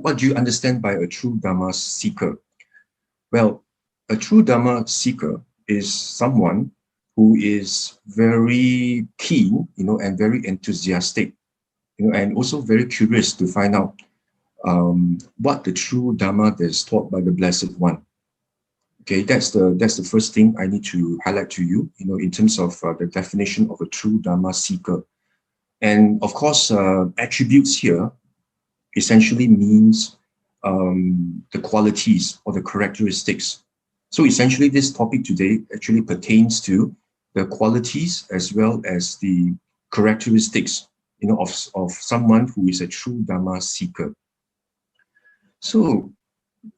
What do you understand by a true Dharma seeker? Well, a true Dharma seeker is someone who is very keen, and very enthusiastic, and also very curious to find out what the true Dharma that is taught by the Blessed One. Okay, that's the first thing I need to highlight to you, in terms of the definition of a true Dharma seeker. And of course, attributes here essentially means the qualities or the characteristics. So essentially, this topic today actually pertains to the qualities as well as the characteristics, of someone who is a true Dharma seeker. So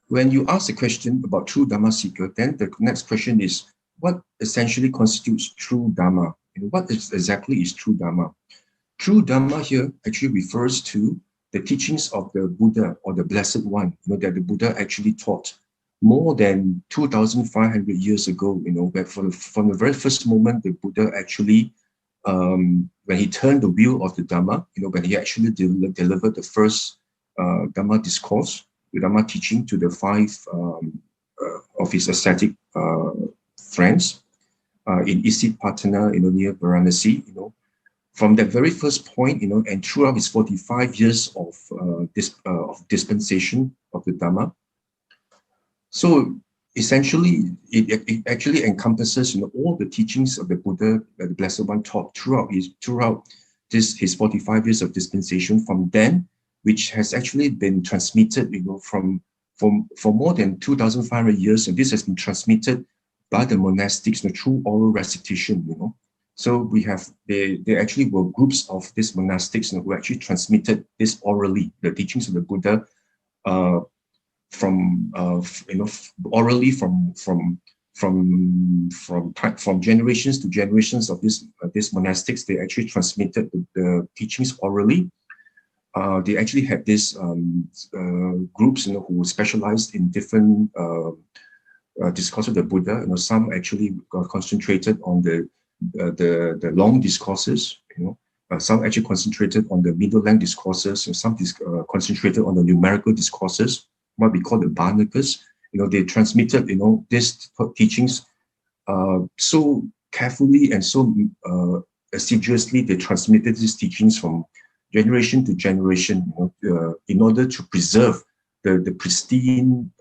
when you ask a question about true Dharma seeker, then the next question is, what essentially constitutes true Dharma? What exactly is true Dharma? True Dharma here actually refers to the teachings of the Buddha or the Blessed One, that the Buddha actually taught more than 2,500 years ago, where from the very first moment, the Buddha actually, when he turned the wheel of the Dhamma, when he actually delivered the first Dhamma discourse, the Dhamma teaching to the five of his ascetic friends in Isipatana, near Varanasi, from that very first point, and throughout his 45 years of dispensation of the Dhamma. So essentially, it actually encompasses, all the teachings of the Buddha that the Blessed One taught throughout his 45 years of dispensation from then, which has actually been transmitted, for more than 2,500 years, and this has been transmitted by the monastics through oral recitation, So we have, there actually were groups of these monastics who actually transmitted this orally, the teachings of the Buddha, orally from generations to generations of these monastics. They actually transmitted the teachings orally. They actually had these groups, who specialized in different discourse of the Buddha. Some actually concentrated on the long discourses. Some actually concentrated on the middle length discourses, and some concentrated on the numerical discourses, what we call the Bhanakas. They transmitted, these teachings so carefully and so assiduously. They transmitted these teachings from generation to generation, in order to preserve the pristine,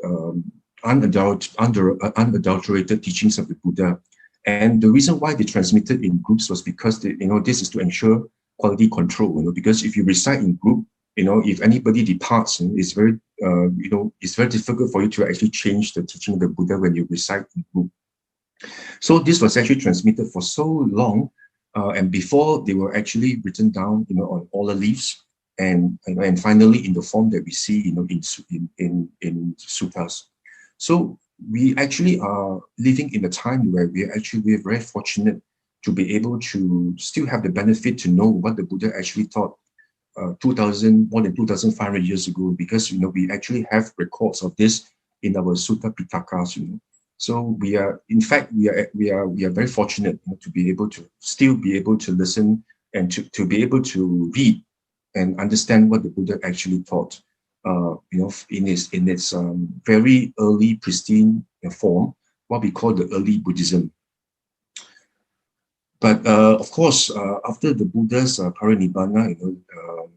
unadulterated teachings of the Buddha. And the reason why they transmitted in groups was because this is to ensure quality control. Because if you recite in group, if anybody departs, it's very it's very difficult for you to actually change the teaching of the Buddha when you recite in group. So this was actually transmitted for so long, and before they were actually written down, on ola leaves, and finally in the form that we see, in suttas. So we actually are living in a time where we're very fortunate to be able to still have the benefit to know what the Buddha actually taught more than 2,500 years ago, because we actually have records of this in our Sutta Pitakas. So we are, in fact, we are very fortunate to be able to still be able to listen and to be able to read and understand what the Buddha actually taught. In its very early pristine form, what we call the early Buddhism. But of course, after the Buddha's parinibbana,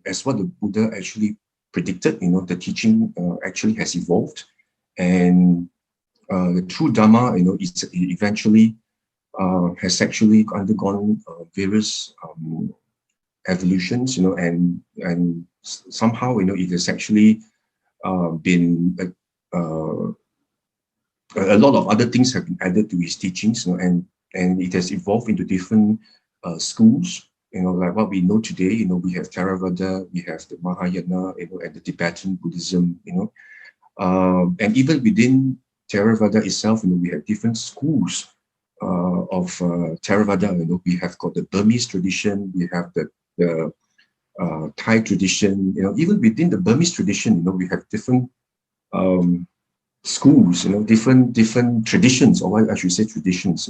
as what the Buddha actually predicted, the teaching actually has evolved, and the true Dhamma, it's eventually has actually undergone various evolutions, and somehow, it has actually been a lot of other things have been added to his teachings, and it has evolved into different schools, like what we know today. We have Theravada, we have the Mahayana, and the Tibetan Buddhism, and even within Theravada itself, we have different schools of Theravada. We have got the Burmese tradition, we have the Thai tradition. Even within the Burmese tradition, we have different schools, different traditions, or I should say traditions,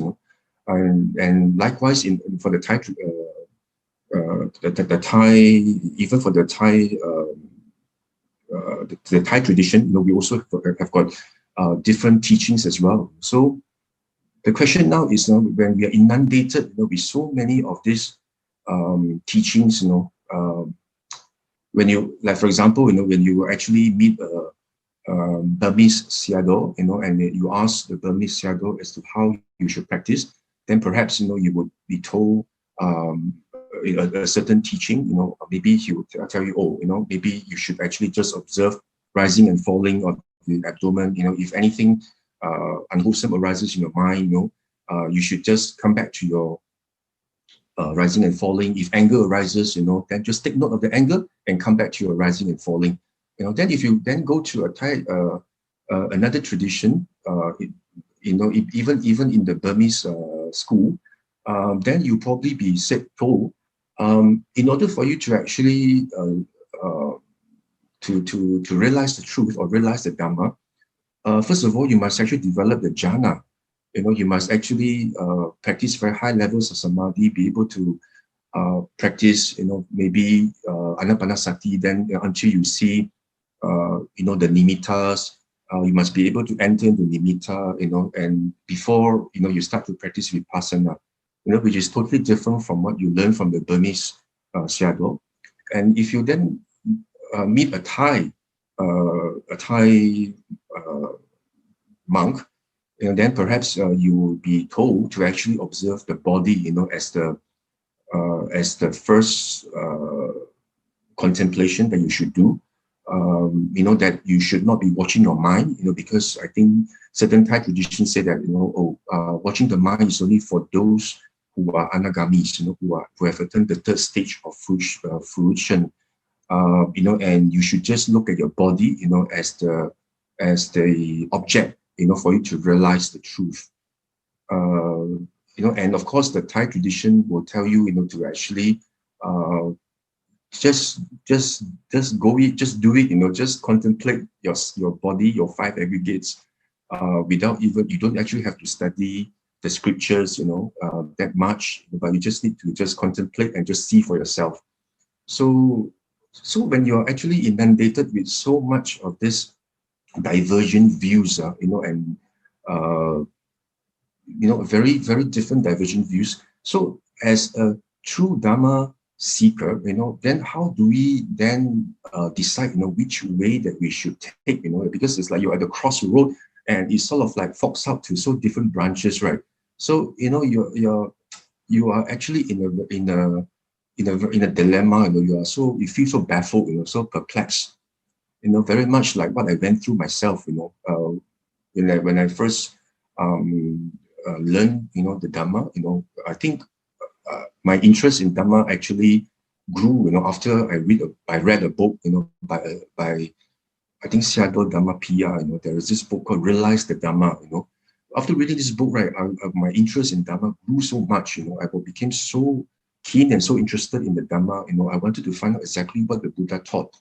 and likewise for the Thai, the Thai, even for the Thai the Thai tradition, you know, we also have got different teachings as well. So the question now is, you know, when we are inundated, you know, with so many of these teachings, you know, when you, like for example, you know, when you actually meet a Burmese Sayadaw, you know, and you ask the Burmese Sayadaw as to how you should practice, then perhaps, you know, you would be told a certain teaching, you know, maybe he would tell you, oh, you know, maybe you should actually just observe rising and falling of the abdomen. You know, if anything unwholesome arises in your mind, you know, you should just come back to your rising and falling. If anger arises, you know, then just take note of the anger and come back to your rising and falling. You know, then if you then go to a Thai, another tradition, you know, even in the Burmese school, then you probably be said, told, in order for you to actually to realize the truth or realize the Dhamma, first of all, you must actually develop the jhana. You know, you must actually practice very high levels of samadhi, be able to practice, you know, maybe anapanasati, then until you see, you know, the nimittas. You must be able to enter into nimitta, you know, and before, you know, you start to practice vipassana, you know, which is totally different from what you learn from the Burmese Sayadaw. And if you then meet a Thai monk, and then perhaps you will be told to actually observe the body, you know, as the first contemplation that you should do. You know, that you should not be watching your mind, you know, because I think certain Thai traditions say that, you know, watching the mind is only for those who are anagamis, you know, who have attained the third stage of fruition. You know, and you should just look at your body, you know, as the object, you know, for you to realize the truth. You know, and of course, the Thai tradition will tell you, you know, to actually just go it, just do it, you know, just contemplate your body, your five aggregates, without even, you don't actually have to study the scriptures, you know, that much, but you just need to just contemplate and just see for yourself. So when you're actually inundated with so much of this divergent views, you know, and you know, very, very different divergent views. So as a true Dharma seeker, you know, then how do we then decide, you know, which way that we should take, you know, because it's like you're at the crossroad and it's sort of like forks out to so different branches, right? So, you know, you are actually in a dilemma, you know, you feel so baffled, you know, so perplexed, you know, very much like what I went through myself, you know, when I first learned, you know, the Dhamma, you know, I think my interest in Dhamma actually grew, you know, after I read a book, you know, by I think Sayadaw Dhamma Piya, you know, there is this book called Realize the Dhamma, you know. After reading this book, right, my interest in Dhamma grew so much, you know, I became so keen and so interested in the Dhamma, you know, I wanted to find out exactly what the Buddha taught.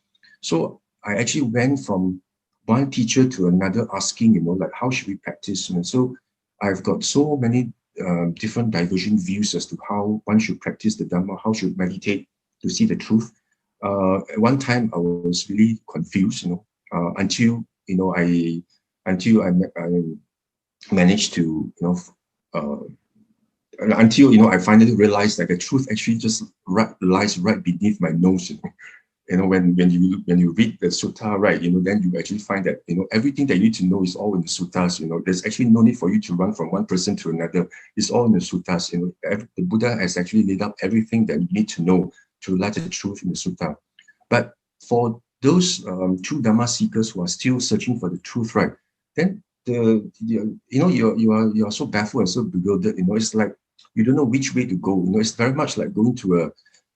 So I actually went from one teacher to another asking, you know, like, how should we practice? You know, so I've got so many different divergent views as to how one should practice the Dhamma, how should meditate to see the truth. At one time, I was really confused, you know, until, you know, I managed to, you know, until, you know, I finally realized that the truth actually just lies right beneath my nose, you know. You know, when you read the sutta, right, you know, then you actually find that, you know, everything that you need to know is all in the suttas, you know. There's actually no need for you to run from one person to another. It's all in the suttas, you know. The Buddha has actually laid out everything that you need to know to realize the truth in the sutta. But for those true Dhamma seekers who are still searching for the truth, right, then you know, you are so baffled and so bewildered, you know. It's like you don't know which way to go, you know. It's very much like going to a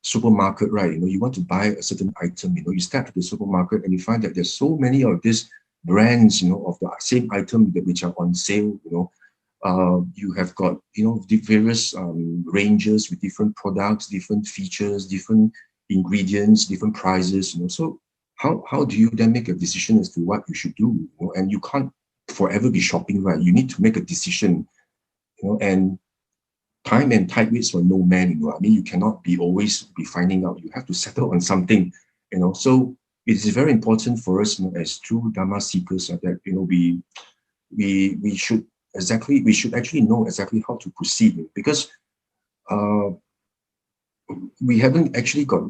supermarket, right? You know, you want to buy a certain item, you know, you step to the supermarket and you find that there's so many of these brands, you know, of the same item which are on sale, you know. You have got, you know, the various ranges with different products, different features, different ingredients, different prices, you know. So how do you then make a decision as to what you should do, you know? And you can't forever be shopping, right? You need to make a decision, you know, and time and tide waits for no man, you know. I mean, you cannot always be finding out. You have to settle on something, you know. So it is very important for us, as true Dharma seekers, that we should actually know exactly how to proceed, because uh, we haven't actually got.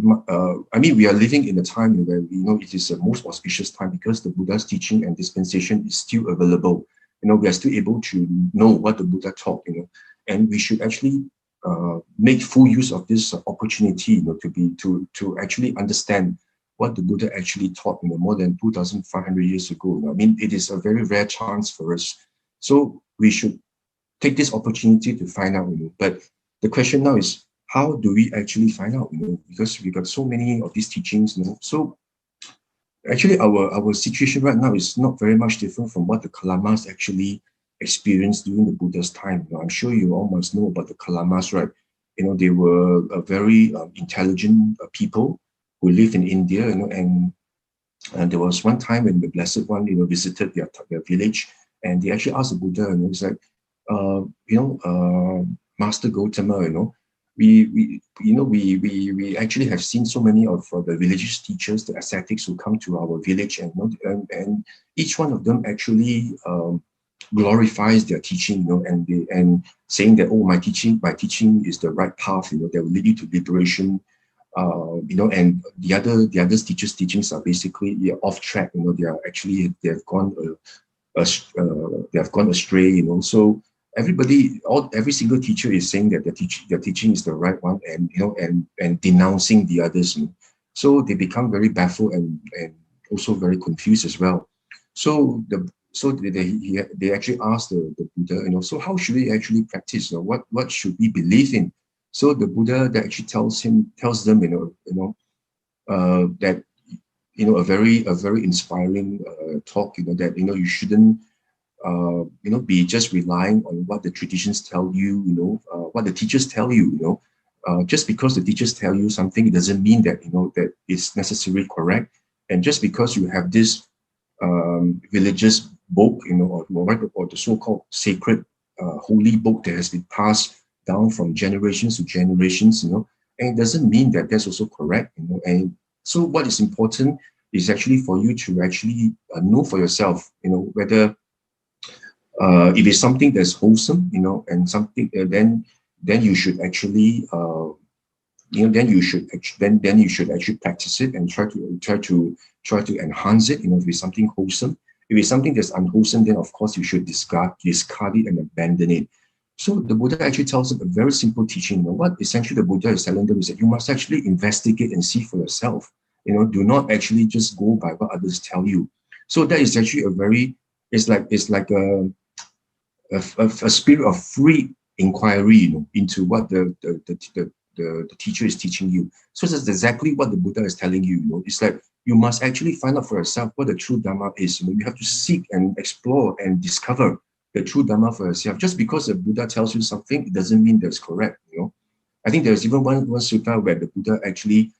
I mean, we are living in a time where it is the most auspicious time, because the Buddha's teaching and dispensation is still available. We are still able to know what the Buddha taught. And we should actually make full use of this opportunity, to actually understand what the Buddha actually taught, more than 2,500 years ago. I mean, it is a very rare chance for us. So we should take this opportunity to find out. But the question now is, how do we actually find out? Because we got so many of these teachings. So actually, our situation right now is not very much different from what the Kalamas actually experienced during the Buddha's time. I'm sure you all must know about the Kalamas, right? They were a very intelligent people who lived in India, and there was one time when the Blessed One, visited their village, and they actually asked the Buddha, it's like, Master Gautama, we actually have seen so many of the religious teachers, the ascetics who come to our village, and each one of them actually glorifies their teaching, and saying that, oh, my teaching is the right path, that will lead you to liberation. And the other teachers' teachings are basically off track. They have gone astray. So every single teacher is saying that their teaching is the right one, and denouncing the others. So they become very baffled and also very confused as well. So they actually asked the Buddha, so how should we actually practice? What should we believe in? So the Buddha that actually tells them, that a very inspiring talk, that you shouldn't be just relying on what the traditions tell you, what the teachers tell you. Just because the teachers tell you something, it doesn't mean that that it's necessarily correct. And just because you have this religious book, or the so-called sacred holy book that has been passed down from generations to generations, and it doesn't mean that that's also correct. And so what is important is actually for you to actually know for yourself, whether if it's something that's wholesome, and something, then you should actually, then you should actually practice it and try to enhance it. If it's something wholesome. If it's something that's unwholesome, then of course you should discard it and abandon it. So the Buddha actually tells them a very simple teaching. What essentially the Buddha is telling them is that you must actually investigate and see for yourself. Do not actually just go by what others tell you. So that is actually it's like a spirit of free inquiry, into what the teacher is teaching you. So that's exactly what the Buddha is telling you. It's like you must actually find out for yourself what the true Dharma is. You have to seek and explore and discover the true Dharma for yourself. Just because the Buddha tells you something, it doesn't mean that's correct. I think there's even one sutta where the Buddha actually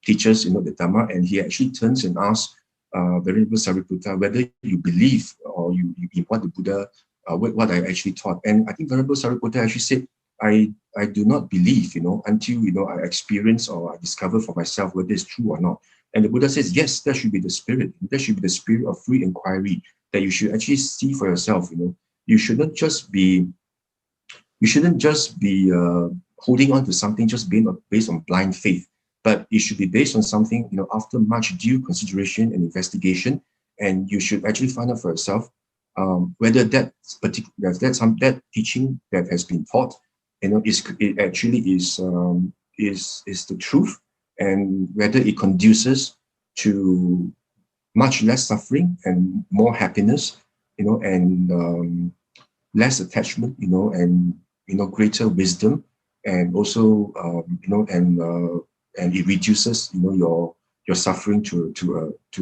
teaches the Dharma, and he actually turns and asks Venerable Sariputta whether you believe or you in what the Buddha what I actually taught. And I think Venerable Sariputta actually said, I do not believe, until, I experience or I discover for myself whether it's true or not. And the Buddha says, yes, that should be the spirit. That should be the spirit of free inquiry, that you should actually see for yourself. You shouldn't just be holding on to something just based on blind faith, but it should be based on something, after much due consideration and investigation. And you should actually find out for yourself whether that teaching that has been taught, it actually is the truth, and whether it conduces to much less suffering and more happiness, and less attachment, and greater wisdom, and also and it reduces your suffering to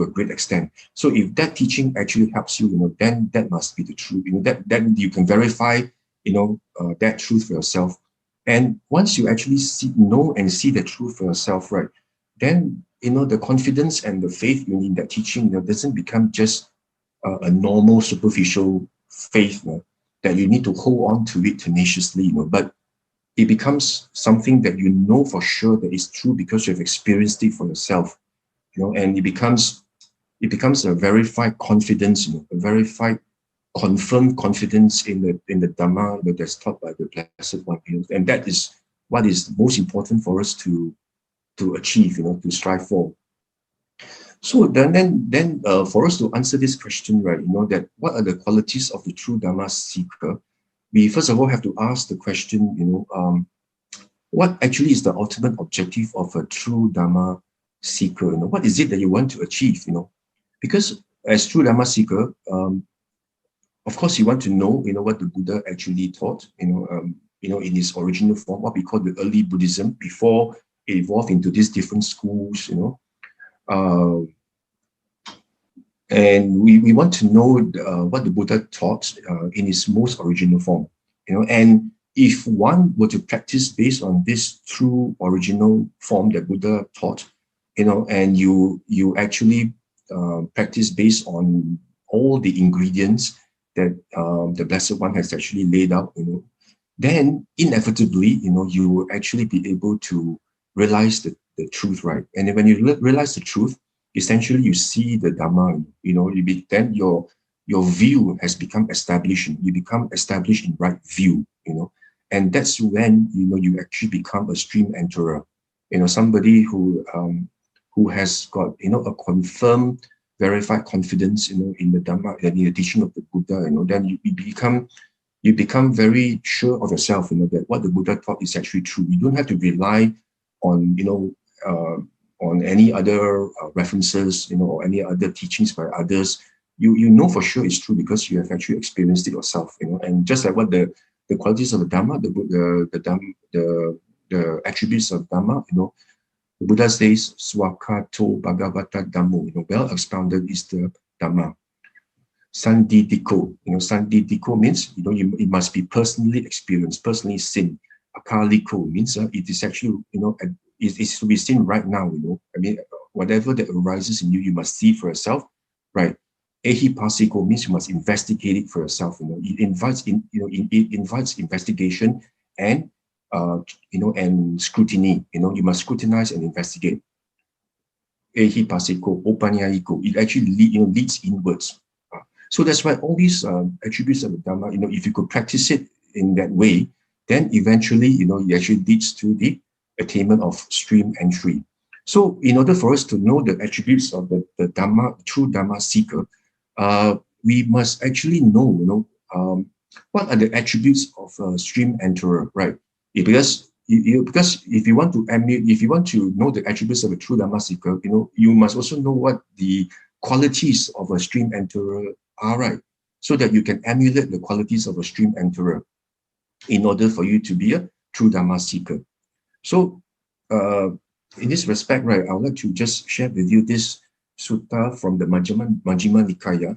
a great extent. So if that teaching actually helps you, then that must be the truth. That you can verify that truth for yourself. And once you actually know and see the truth for yourself, right, then the confidence and the faith in that teaching doesn't become just a normal superficial faith that you need to hold on to it tenaciously, but it becomes something that for sure that is true because you have experienced it for yourself. and it becomes a verified confidence, a verified confirmed confidence in the Dhamma that's taught by the Blessed One, and that is what is most important for us to achieve, to strive for. So then for us to answer this question, right, that what are the qualities of the true Dhamma seeker? We first of all have to ask the question, what actually is the ultimate objective of a true Dhamma seeker? What is it that you want to achieve? Because as true Dhamma seeker, of course, you want to know, what the Buddha actually taught, in its original form, what we call the early Buddhism, before it evolved into these different schools, and we want to know what the Buddha taught in its most original form, and if one were to practice based on this true original form that Buddha taught, and you actually practice based on all the ingredients that the Blessed One has actually laid out, then inevitably, you will actually be able to realize the truth, right? And then when you realize the truth, essentially you see the Dhamma, then your view has become established. You become established in right view, and that's when, you actually become a stream enterer, somebody who has got, a confirmed, verified confidence, in the Dhamma, in the teaching of the Buddha, then you become very sure of yourself, that what the Buddha taught is actually true. You don't have to rely on, on any other references, or any other teachings by others. You know for sure it's true because you have actually experienced it yourself, and just like what the qualities of the Dhamma, the attributes of Dhamma, the Buddha says, Swakato Bhagavata Dhammo, well expounded is the Dhamma. Sandidiko, Sandidiko means, it must be personally experienced, personally seen. Akaliko means it is actually, it is to be seen right now, I mean, whatever that arises in you, you must see for yourself, right? Ehipasiko means you must investigate it for yourself, it invites it invites investigation and and scrutiny, you must scrutinize and investigate. Ehipasiko, opanyayiko, it actually leads inwards. So that's why all these attributes of the Dhamma, if you could practice it in that way, then eventually, it actually leads to the attainment of stream entry. So in order for us to know the attributes of the Dhamma, true Dhamma seeker, we must actually know, what are the attributes of a stream enterer, right? Because if you want to know the attributes of a true Dhamma seeker, you must also know what the qualities of a stream enterer are, right? So that you can emulate the qualities of a stream enterer in order for you to be a true Dhamma seeker. So in this respect, right, I would like to just share with you this sutta from the Majjhima Nikaya,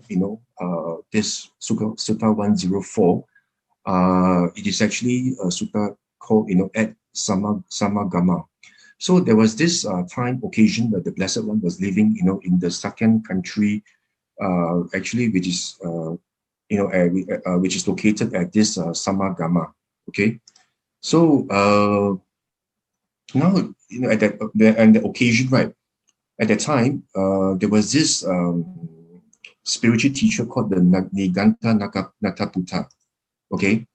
this sutta 104. It is actually a sutta called, at Samagama. So there was this occasion where the Blessed One was living, in the second country, actually, which is, which is located at this Samagama. Okay, so now, at the occasion, right, at that time, there was this spiritual teacher called the Niganta Nataputta. Okay,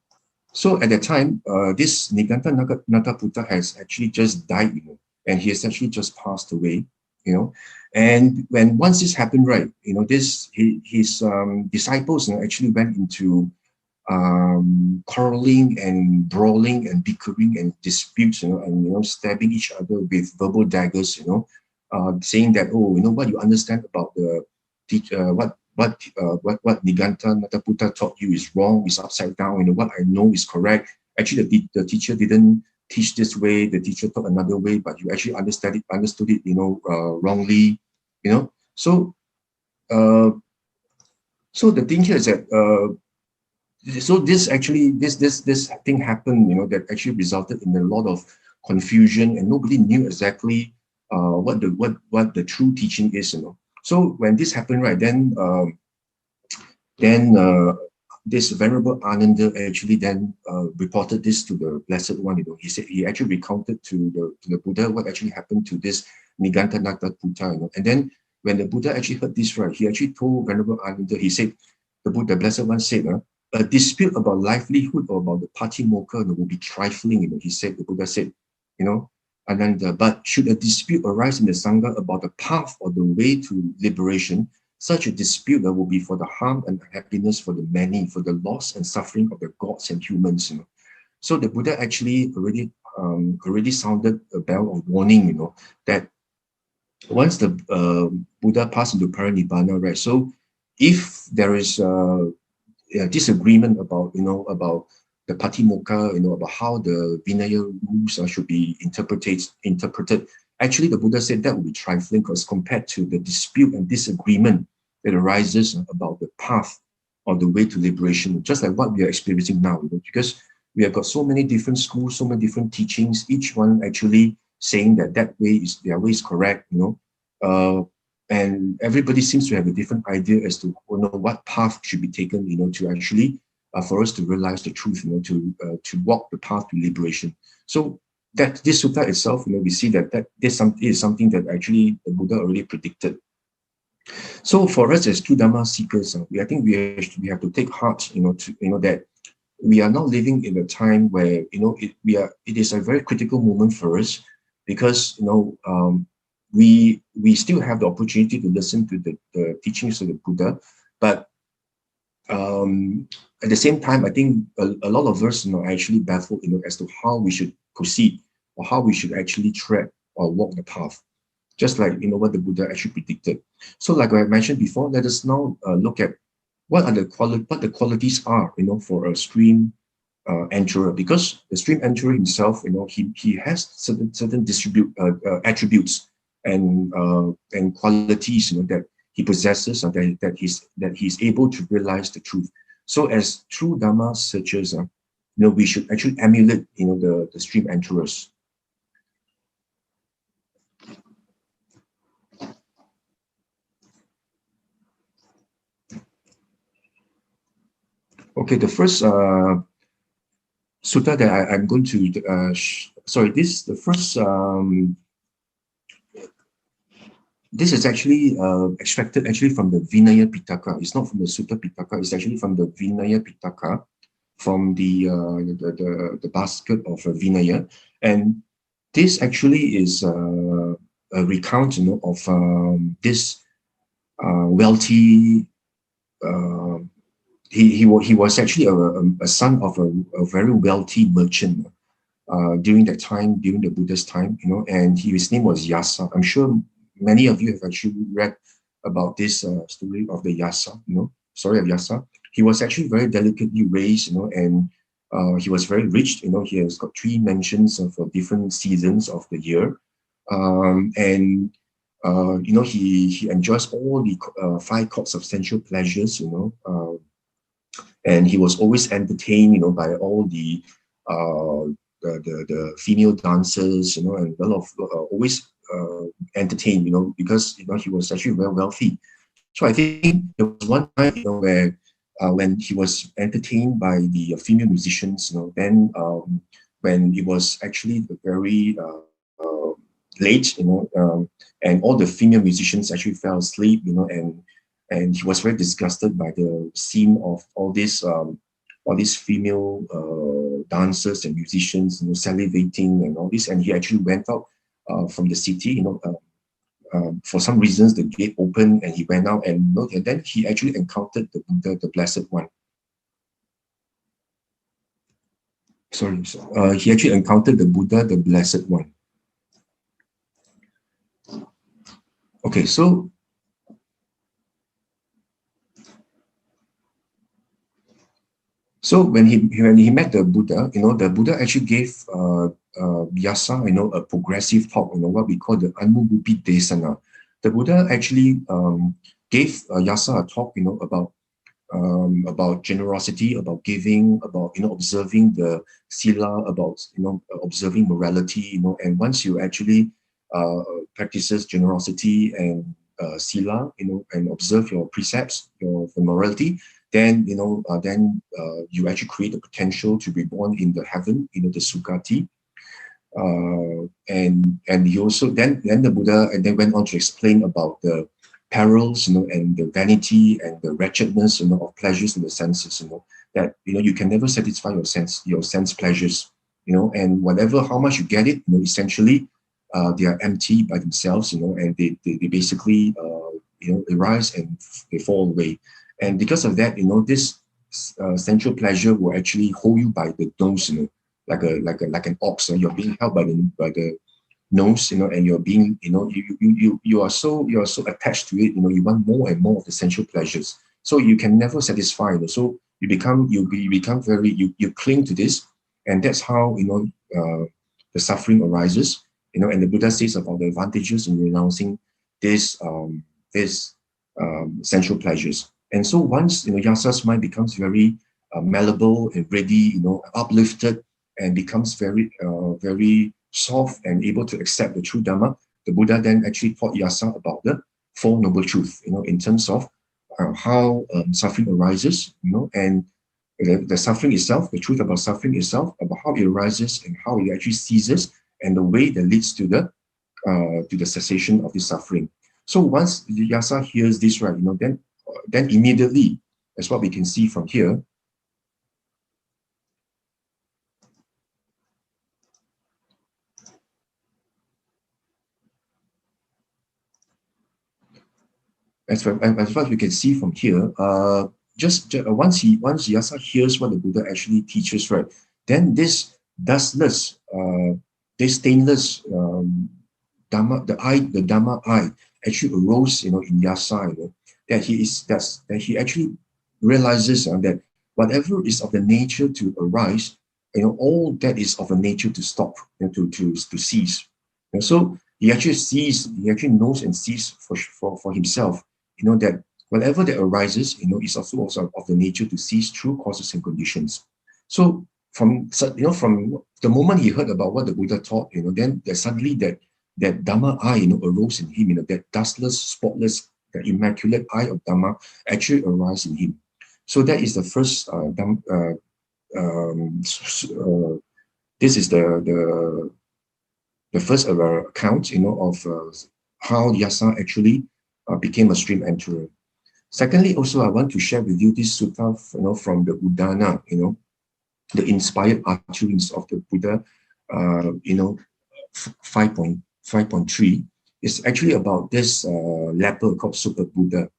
so at that time, this Niganta Nataputta has actually just died, and he has actually just passed away, and once this happened, right, his disciples actually went into quarreling and brawling and bickering and disputes, and stabbing each other with verbal daggers, saying that, what you understand about the what Niganta Nataputta taught you is wrong, is upside down. What I know is correct. Actually, the teacher didn't teach this way. The teacher taught another way, but you actually understood it, wrongly. So so the thing here is that so this thing happened, that actually resulted in a lot of confusion, and nobody knew exactly what the true teaching is, So when this happened, right, then this Venerable Ananda actually then reported this to the Blessed One. He said he actually recounted to the Buddha what actually happened to this Nigantanata Puta, you know. And then when the Buddha actually heard this, right, he actually told Venerable Ananda, he said, the Buddha, the Blessed One said, a dispute about livelihood or about the patimokkha, you know, will be trifling, you know, he said, the Buddha said, you know, Ananda, but should a dispute arise in the Sangha about the path or the way to liberation, such a dispute will be for the harm and happiness for the many, for the loss and suffering of the gods and humans, you know. So the Buddha actually already sounded a bell of warning, you know, that once the Buddha passed into paranibbana, right? So if there is disagreement about, you know, about the patimokkha, you know, about how the Vinaya rules should be interpreted. Actually, the Buddha said that would be trifling because compared to the dispute and disagreement that arises about the path or the way to liberation, just like what we are experiencing now, you know, because we have got so many different schools, so many different teachings, each one actually saying that that way is, their way is correct, you know, and everybody seems to have a different idea as to, you know, what path should be taken, you know, to actually for us to realize the truth, you know, to walk the path to liberation. So that this sutta itself, you know, we see that this is something that actually the Buddha already predicted. So for us as true Dhamma seekers, I think we have to take heart, you know, to, you know, that we are now living in a time where, you know, it is a very critical moment for us because, you know, we still have the opportunity to listen to the teachings of the Buddha, but at the same time, I think a lot of us, you know, are actually baffled, you know, as to how we should proceed or how we should actually tread or walk the path, just like, you know, what the Buddha actually predicted. So like I mentioned before, let us now look at what the qualities are, you know, for a stream enterer, because the stream enterer himself, you know, he has certain attributes and qualities, you know, that he possesses, and that he's able to realize the truth. So as true Dhamma searchers, you know, we should actually emulate, you know, the stream enterers. Okay, the first sutta that I'm going to the first this is actually extracted actually from the Vinaya Pitaka. It's not from the Sutta Pitaka. It's actually from the Vinaya Pitaka, from the basket of Vinaya. And this actually is a recount, you know, of this wealthy. He was actually a son of a very wealthy merchant during that time, during the Buddha's time, you know, and his name was Yasa. I'm sure many of you have actually read about this story of the Yasa, you know, story of Yasa. He was actually very delicately raised, you know, and he was very rich, you know. He has got 3 mansions for different seasons of the year. And you know, he enjoys all the 5 courts of sensual pleasures, you know, and he was always entertained, you know, by all the female dancers, you know, and a lot of always entertained, you know, because, you know, he was actually very wealthy. So I think there was one time, you know, where when he was entertained by the female musicians, you know, then when it was actually very late, you know, and all the female musicians actually fell asleep, you know, and he was very disgusted by the scene of all these female dancers and musicians, you know, salivating and all this, and he actually went out from the city, you know. For some reasons, the gate opened and he went out, and, you know, and then he actually encountered the Buddha, the Blessed One. Sorry, he actually encountered the Buddha, the Blessed One. Okay, so when he met the Buddha, you know, the Buddha actually gave Yasa, you know, a progressive talk, you know, what we call the Anubupi Desana. The Buddha actually gave Yasa a talk, you know, about generosity, about giving, about, you know, observing the sila, about, you know, observing morality, you know. And once you actually practices generosity and sila, you know, and observe your precepts, your morality, then, you know, you actually create the potential to be born in the heaven, you know, the Sukati. And he also then the Buddha and then went on to explain about the perils, and the vanity and the wretchedness, of pleasures in the senses, that you can never satisfy your sense pleasures, and whatever how much you get it, essentially they are empty by themselves, and they basically arise and they fall away. And because of that, this sensual pleasure will actually hold you by the nose, like an ox. You're being held by the nose, and you're being, you are so attached to it. You want more and more of the sensual pleasures. So you can never satisfy. So you become very you cling to this, and that's how the suffering arises. And the Buddha says about the advantages in renouncing this sensual pleasures. And so once Yasa's mind becomes very malleable and ready, uplifted, and becomes very soft and able to accept the true Dhamma, the Buddha then actually taught Yasa about the Four Noble Truths, in terms of how suffering arises, and the suffering itself, the truth about suffering itself, about how it arises and how it actually ceases, and the way that leads to the cessation of the suffering. So once Yasa hears this, right, then immediately, as what we can see from here, as what we can see from here, once Yasa hears what the Buddha actually teaches, right, then this dustless, this stainless Dhamma, the Dhamma I actually arose, in Yasa, that he actually realizes that whatever is of the nature to arise, all that is of a nature to stop, to cease. And so he actually knows and sees for himself, that whatever that arises, is also of the nature to cease through causes and conditions. So from the moment he heard about what the Buddha taught, then there's suddenly that Dhamma I, arose in him, that dustless, spotless, the immaculate eye of Dhamma actually arise in him. So that is the first this is the first account, of how Yasa actually became a stream enterer. Secondly, also I want to share with you this sutta, from the Udana, the inspired utterance of the Buddha, 5.3 is actually about this leper called Super Buddha.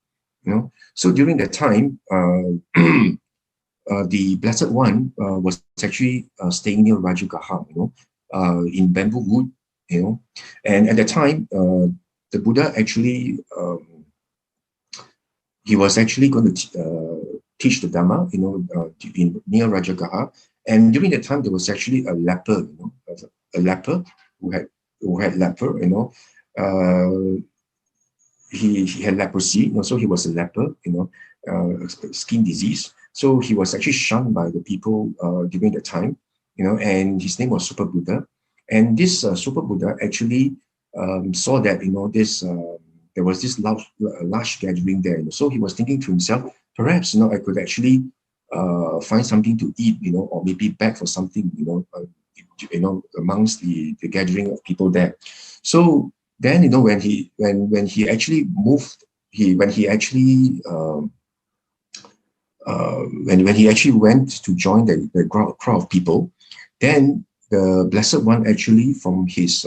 So during that time, the Blessed One was actually staying near Rajagaha, in bamboo wood, and at the time, the Buddha actually he was actually going to teach the Dhamma, near Rajagaha, and during that time there was actually a leper, a leper who had leper, he had leprosy, so he was a leper, skin disease. So he was actually shunned by the people during that time, and his name was Super Buddha. And this Super Buddha actually saw that, there was this large gathering there. So he was thinking to himself, perhaps, I could actually find something to eat, or maybe beg for something, amongst the gathering of people there. So then, when he actually moved, when he actually went to join the crowd of people, then the Blessed One actually from his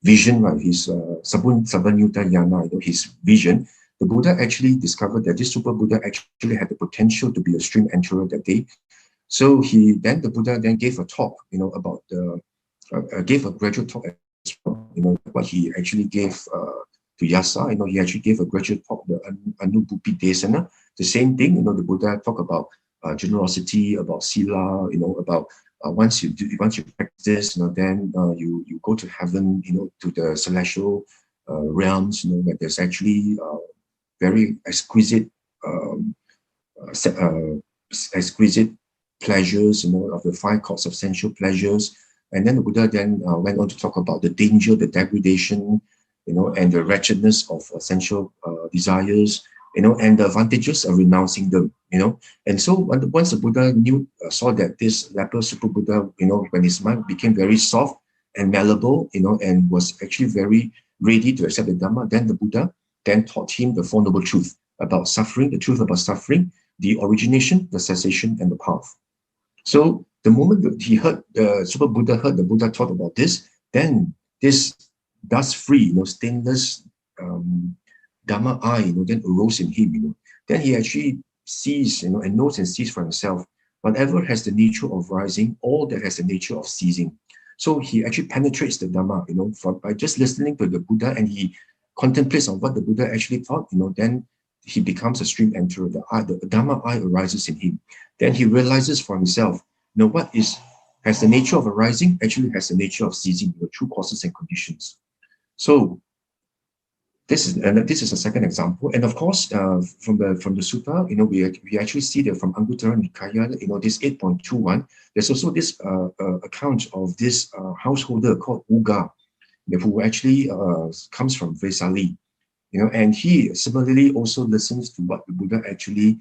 vision, right, his Sabanyuta Yana, his vision, the Buddha actually discovered that this Super Buddha actually had the potential to be a stream enterer that day. So the Buddha then gave a talk, about gave a graduate talk as well, what he actually gave to Yasa. He actually gave a graduate talk, the Anubupi Desana. The same thing, the Buddha talked about generosity, about sila, about once you practice, then you go to heaven, to the celestial realms, where there's actually very exquisite exquisite pleasures, of the five courts of sensual pleasures. And then the Buddha then went on to talk about the danger, the degradation, and the wretchedness of sensual desires, and the advantages of renouncing them. And so once the Buddha saw that this leper super Buddha, when his mind became very soft and malleable, and was actually very ready to accept the Dhamma, then the Buddha then taught him the Four Noble Truths about suffering, the truth about suffering, the origination, the cessation, and the path. So the moment that he heard the Super Buddha heard the Buddha taught about this, then this dust-free, stainless Dhamma eye, then arose in him. Then he actually sees, and knows and sees for himself whatever has the nature of rising, all that has the nature of ceasing. So he actually penetrates the Dhamma, by just listening to the Buddha, and he contemplates on what the Buddha actually taught, then he becomes a stream enterer. The Dhamma eye arises in him. Then he realizes for himself, what has the nature of arising actually has the nature of ceasing, true causes and conditions. So this is a second example, and of course, from the sutta, we actually see that from Anguttara Nikaya, this 8.21, there's also this account of this householder called Uga, who actually comes from Vesali, and he similarly also listens to what the Buddha actually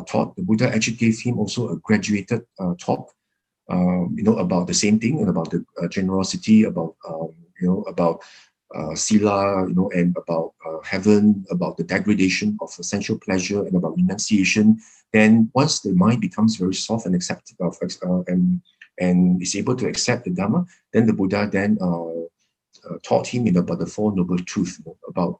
taught. The Buddha actually gave him also a graduated talk, about the same thing, and about the generosity, about about sila, and about heaven, about the degradation of sensual pleasure, and about renunciation. Then once the mind becomes very soft and accepting of and is able to accept the Dhamma, then the Buddha then taught him about the Four Noble Truths, about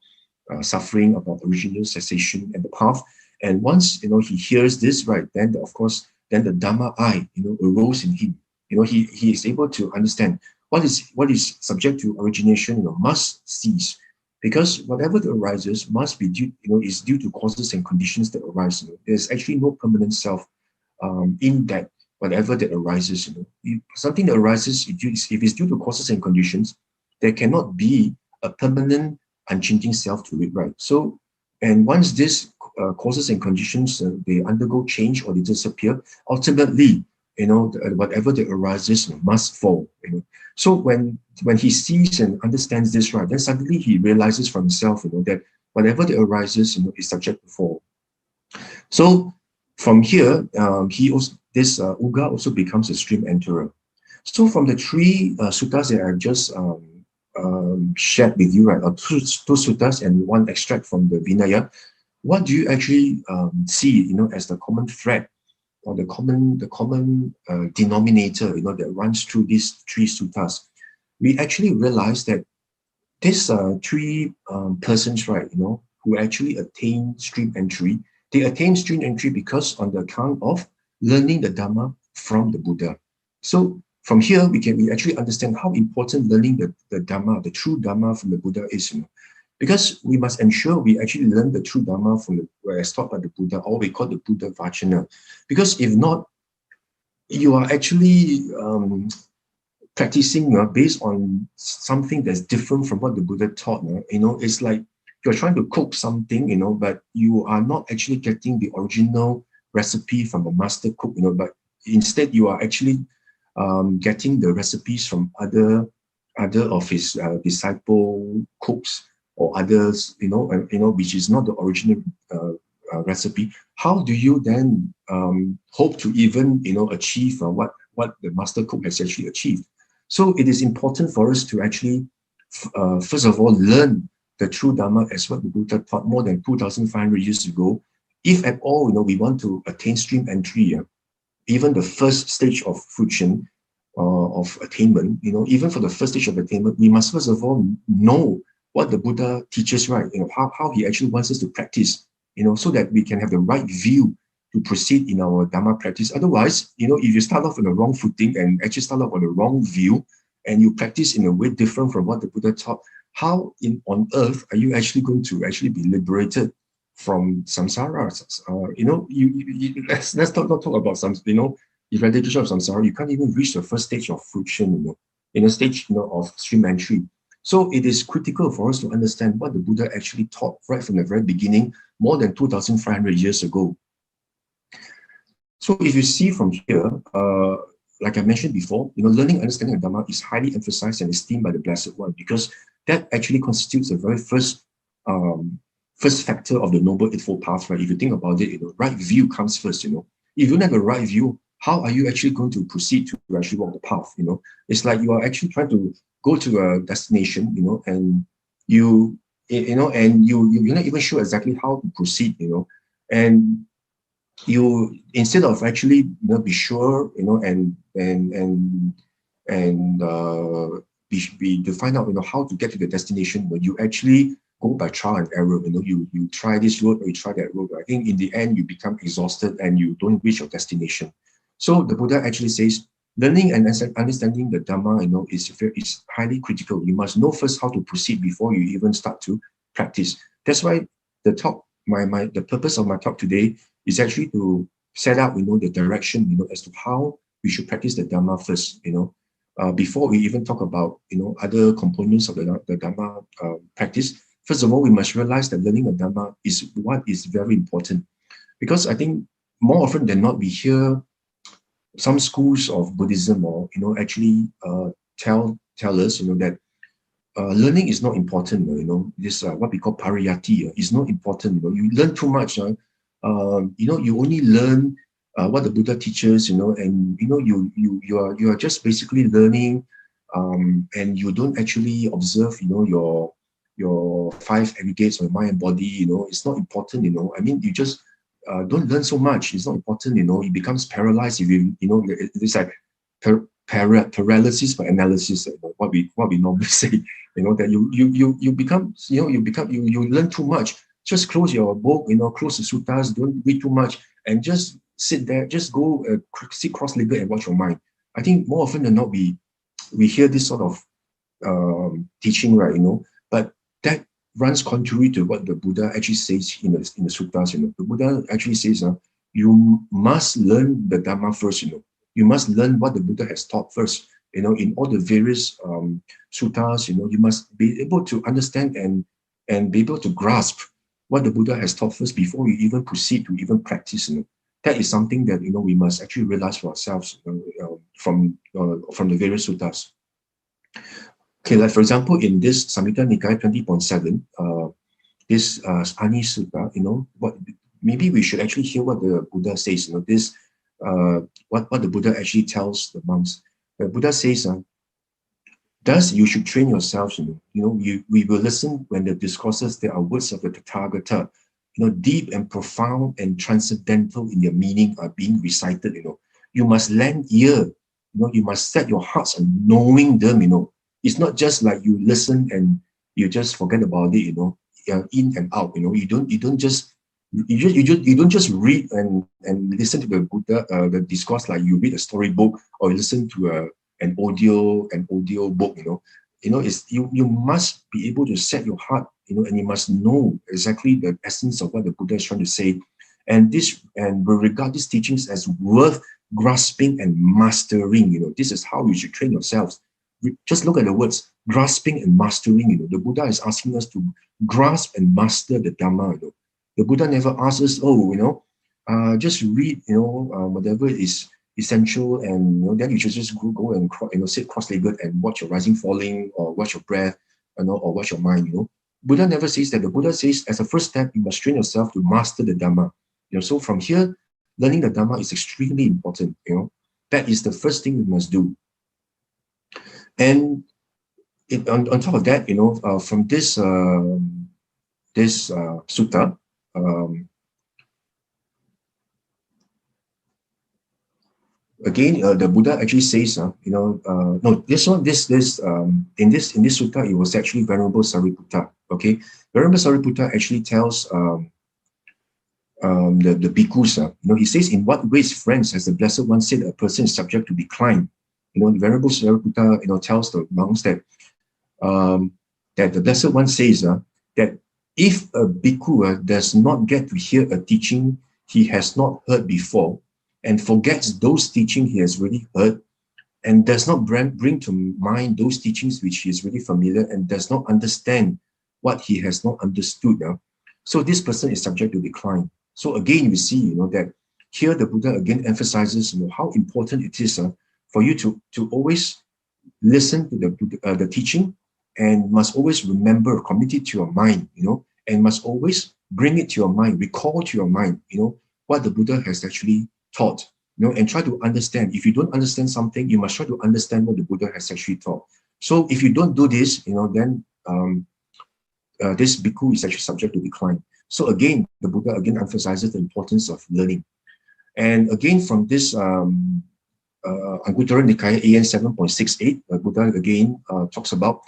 suffering, about original cessation, and the path. And once he hears this, right, then of course, then the Dhamma eye arose in him. He is able to understand what is subject to origination, must cease, because whatever that arises must be due, is due to causes and conditions that arise. There's actually no permanent self in that whatever that arises. If something that arises, if it's due to causes and conditions, there cannot be a permanent, unchanging self to it, right? So, and once this causes and conditions they undergo change or they disappear, ultimately, whatever that arises must fall. So when he sees and understands this, right, then suddenly he realizes for himself, that whatever that arises, is subject to fall. So from here, this Uga also becomes a stream enterer. So from the three suttas that I just shared with you, right, or two suttas and one extract from the Vinaya, what do you actually see, as the common thread or the common denominator, that runs through these three suttas? We actually realize that these three persons, right, who actually attain stream entry, they attain stream entry because on the account of learning the Dhamma from the Buddha. So from here, we actually understand how important learning the Dhamma, the true Dhamma from the Buddha is. Because we must ensure we actually learn the true Dhamma from as taught by the Buddha, or we call the Buddha Vajana. Because if not, you are actually practicing based on something that's different from what the Buddha taught. It's like you're trying to cook something, but you are not actually getting the original recipe from the master cook, but instead you are actually getting the recipes from other of his disciple cooks or others, which is not the original recipe. How do you then hope to even, achieve what the master cook has actually achieved? So it is important for us to actually, first of all, learn the true Dhamma as what the Buddha taught more than 2,500 years ago. If at all, we want to attain stream entry, even the first stage of fruition, of attainment, even for the first stage of attainment, we must first of all know what the Buddha teaches, right? How he actually wants us to practice, so that we can have the right view to proceed in our Dhamma practice. Otherwise, if you start off on the wrong footing and actually start off on the wrong view, and you practice in a way different from what the Buddha taught, how on earth are you actually going to actually be liberated from samsara? Let's not talk about some, eradication of samsara. You can't even reach the first stage of fruition, in a stage, of stream entry. So it is critical for us to understand what the Buddha actually taught right from the very beginning, more than 2,500 years ago. So if you see from here, like I mentioned before, learning, understanding of Dhamma is highly emphasized and esteemed by the Blessed One, because that actually constitutes the very first first factor of the Noble Eightfold Path, right? If you think about it, right view comes first, If you don't have a right view, how are you actually going to proceed to actually walk the path, It's like you are actually trying to go to a destination, and you're not even sure exactly how to proceed, and you, instead of actually, be sure, and be to find out, how to get to the destination, when you actually go by trial and error, you try this road or you try that road. I think in the end, you become exhausted and you don't reach your destination. So the Buddha actually says, learning and understanding the Dhamma, is highly critical. You must know first how to proceed before you even start to practice. That's why the talk, the purpose of my talk today is actually to set out, the direction, as to how we should practice the Dhamma first, before we even talk about, other components of the Dhamma practice. First of all, we must realize that learning the Dhamma is what is very important, because I think more often than not, we hear some schools of Buddhism, or actually tell us, that learning is not important. This what we call pariyati is not important. You learn too much. You only learn what the Buddha teaches. And you are just basically learning, and you don't actually observe. Your five aggregates of mind and body. It's not important. I mean, you just don't learn so much. It's not important. It becomes paralyzed if it's like paralysis by analysis. What we normally say. That you become, you learn too much. Just close your book, close the suttas, don't read too much, and just sit there, just go sit cross-legged and watch your mind. I think more often than not, we hear this sort of teaching, right? But that runs contrary to what the Buddha actually says in the suttas. The Buddha actually says, you must learn the Dhamma first. You must learn what the Buddha has taught first. In all the various suttas, you must be able to understand and be able to grasp what the Buddha has taught first before you even proceed to even practice. That is something that we must actually realize for ourselves from the various suttas. Okay, like for example, in this Samyutta Nikaya 20.7, this Ani Sutta, maybe we should actually hear what the Buddha says. This what the Buddha actually tells the monks. The Buddha says, thus you should train yourselves. We will listen when the discourses, there are words of the Tathagata, deep and profound and transcendental in their meaning are being recited. You must lend ear. You must set your hearts on knowing them. It's not just like you listen and you just forget about it. In and out. You don't just read and listen to the Buddha the discourse like you read a storybook or you listen to an audio book. You must be able to set your heart, and you must know exactly the essence of what the Buddha is trying to say, and will regard these teachings as worth grasping and mastering. This is how you should train yourselves. Just look at the words grasping and mastering. The Buddha is asking us to grasp and master the Dhamma. The Buddha never asks us, just read, whatever is essential, and then you should just go and sit cross-legged and watch your rising, falling, or watch your breath, or watch your mind. Buddha never says that. The Buddha says, as a first step, you must train yourself to master the Dhamma. So from here, learning the Dhamma is extremely important. That is the first thing we must do. And on top of that, from this sutta. Again, the Buddha actually says, no, this in this sutta, it was actually Venerable Sariputta. Okay, Venerable Sariputta actually tells the bhikkhus, he says, in what ways, friends, has the Blessed One said a person is subject to decline? The Venerable Sariputta, tells the monks that that the Blessed One says that if a bhikkhu does not get to hear a teaching he has not heard before, and forgets those teachings he has already heard, and does not bring to mind those teachings which he is really familiar, and does not understand what he has not understood, so this person is subject to decline. So again, we see, that here the Buddha again emphasizes, how important it is for you to always listen to the teaching, and must always remember, commit it to your mind, and must always bring it to your mind, recall to your mind, what the Buddha has actually taught, and try to understand. If you don't understand something, you must try to understand what the Buddha has actually taught. So if you don't do this, then this bhikkhu is actually subject to decline. So again, the Buddha again emphasizes the importance of learning. And again, from this Anguttara Nikaya AN 7.68, Buddha again talks about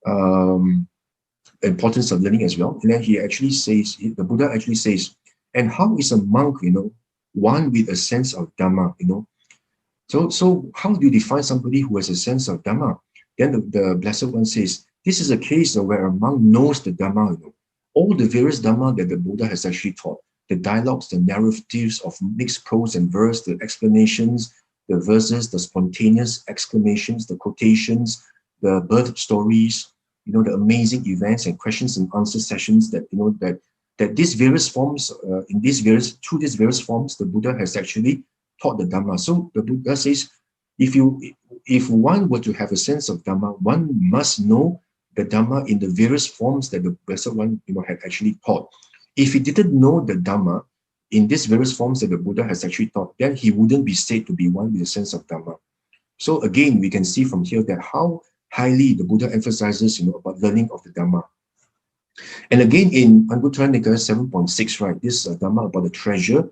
the importance of learning as well. And then he actually says, the Buddha actually says, and how is a monk, one with a sense of Dhamma, So how do you define somebody who has a sense of Dhamma? Then the Blessed One says, this is a case where a monk knows the Dhamma, all the various Dhamma that the Buddha has actually taught, the dialogues, the narratives of mixed prose and verse, the explanations, the verses, the spontaneous exclamations, the quotations, the birth stories, the amazing events and questions and answer sessions that, that these various forms, through these various forms, the Buddha has actually taught the Dhamma. So the Buddha says, if one were to have a sense of Dhamma, one must know the Dhamma in the various forms that the Blessed One, had actually taught. If he didn't know the Dhamma in these various forms that the Buddha has actually taught, then he wouldn't be said to be one with a sense of Dhamma. So again, we can see from here that how highly the Buddha emphasizes, about learning of the Dhamma. And again, in Anguttara Nikaya 7.6, right, this Dhamma about the treasure,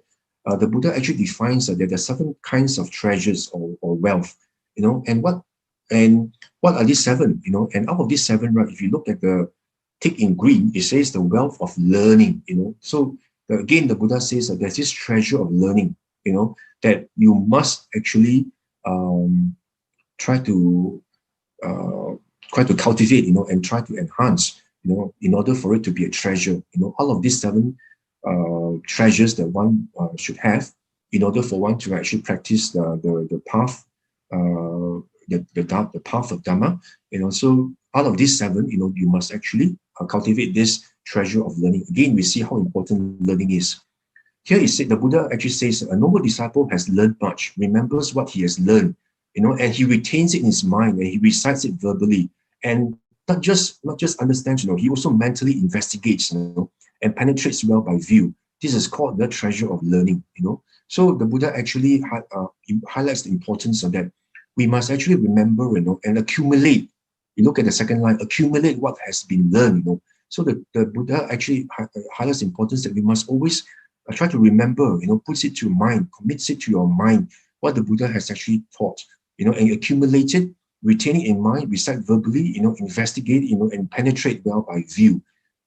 the Buddha actually defines that there are 7 kinds of treasures or wealth, and what are these 7, and out of these 7, right, if you look at the tick in green, it says the wealth of learning, So again, the Buddha says that there's this treasure of learning, that you must actually try to cultivate, and try to enhance, in order for it to be a treasure. All of these 7 treasures that one should have in order for one to actually practice the path, the path of Dhamma. So out of these 7, you must actually cultivate this treasure of learning. Again, we see how important learning is. Here is the Buddha actually says, a noble disciple has learned much, remembers what he has learned, and he retains it in his mind, and he recites it verbally, and not just understands, he also mentally investigates, and penetrates well by view. This is called the treasure of learning, So the Buddha actually highlights the importance of that. We must actually remember, and accumulate. You look at the second line, accumulate what has been learned, So the Buddha actually highlights the importance that we must always try to remember, puts it to your mind, commits it to your mind, what the Buddha has actually taught, and accumulate it, retain it in mind, recite verbally, investigate, and penetrate well by view.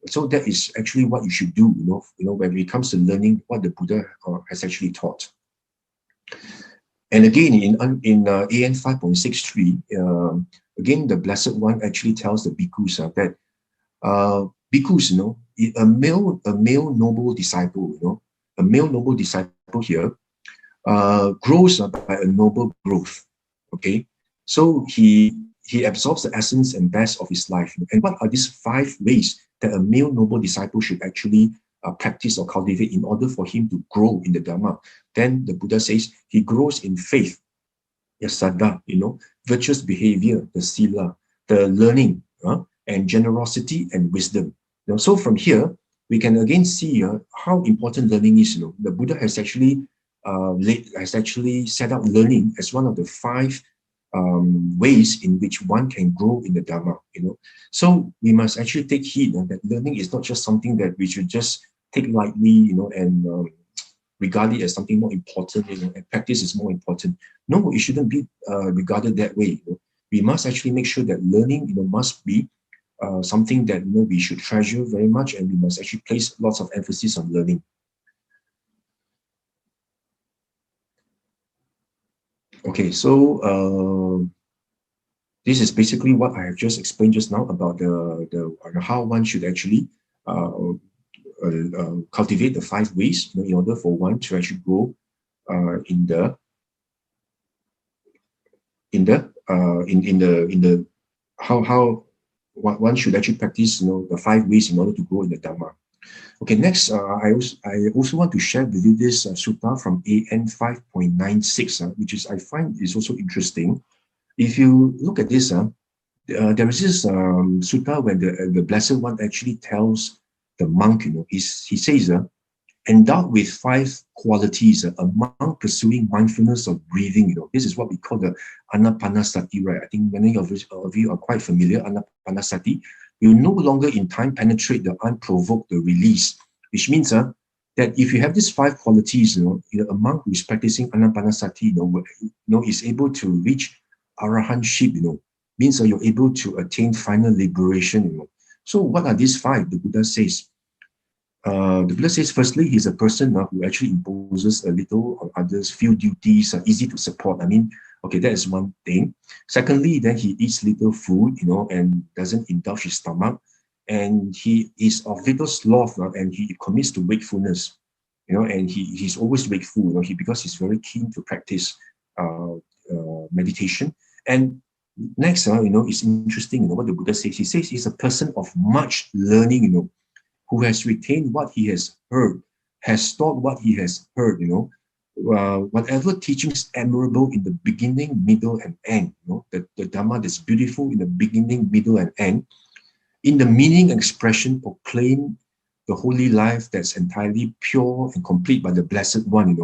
So that is actually what you should do, when it comes to learning what the Buddha has actually taught. And again, in AN 5.63, again, the Blessed One actually tells the bhikkhus that bhikkhus, a male noble disciple, a male noble disciple here grows by a noble growth. Okay, so he absorbs the essence and best of his life. And what are these 5 ways that a male noble disciple should actually practice or cultivate in order for him to grow in the Dhamma? Then the Buddha says he grows in faith, the saddha, virtuous behavior, the sila, the learning, and generosity and wisdom. So from here, we can again see how important learning is. The Buddha has actually set out learning as one of the 5 ways in which one can grow in the Dhamma. So we must actually take heed that learning is not just something that we should just take lightly, and regard it as something more important, and practice is more important. No, it shouldn't be regarded that way. We must actually make sure that learning, must be something that we should treasure very much, and we must actually place lots of emphasis on learning. Okay, so this is basically what I have just explained just now about the how one should actually cultivate the 5 ways in order for one to actually grow in the how one should actually practice the 5 ways in order to grow in the Dhamma. Okay, next, I also want to share with you this sutta from AN 5.96, which I find is also interesting. If you look at this, there is this sutta where the Blessed One actually tells the monk, he says, endowed with 5 qualities, a monk pursuing mindfulness of breathing, this is what we call the anapanasati, right? I think many of you are quite familiar. Anapanasati will no longer in time penetrate the unprovoked, the release, which means that if you have these 5 qualities, a monk who is practicing anapanasati, is able to reach arahantship, means that you're able to attain final liberation. So what are these 5? The Buddha says, firstly, he's a person who actually imposes a little on others, few duties, easy to support. I mean, okay, that is one thing. Secondly, then he eats little food, and doesn't indulge his stomach. And he is of little sloth, and he commits to wakefulness, and he's always wakeful, because he's very keen to practice meditation. And next, it's interesting, what the Buddha says. He says he's a person of much learning, who has retained what he has heard, has taught what he has heard, whatever teachings admirable in the beginning, middle, and end, the Dhamma that's beautiful in the beginning, middle, and end, in the meaning and expression proclaim the holy life that's entirely pure and complete by the Blessed One,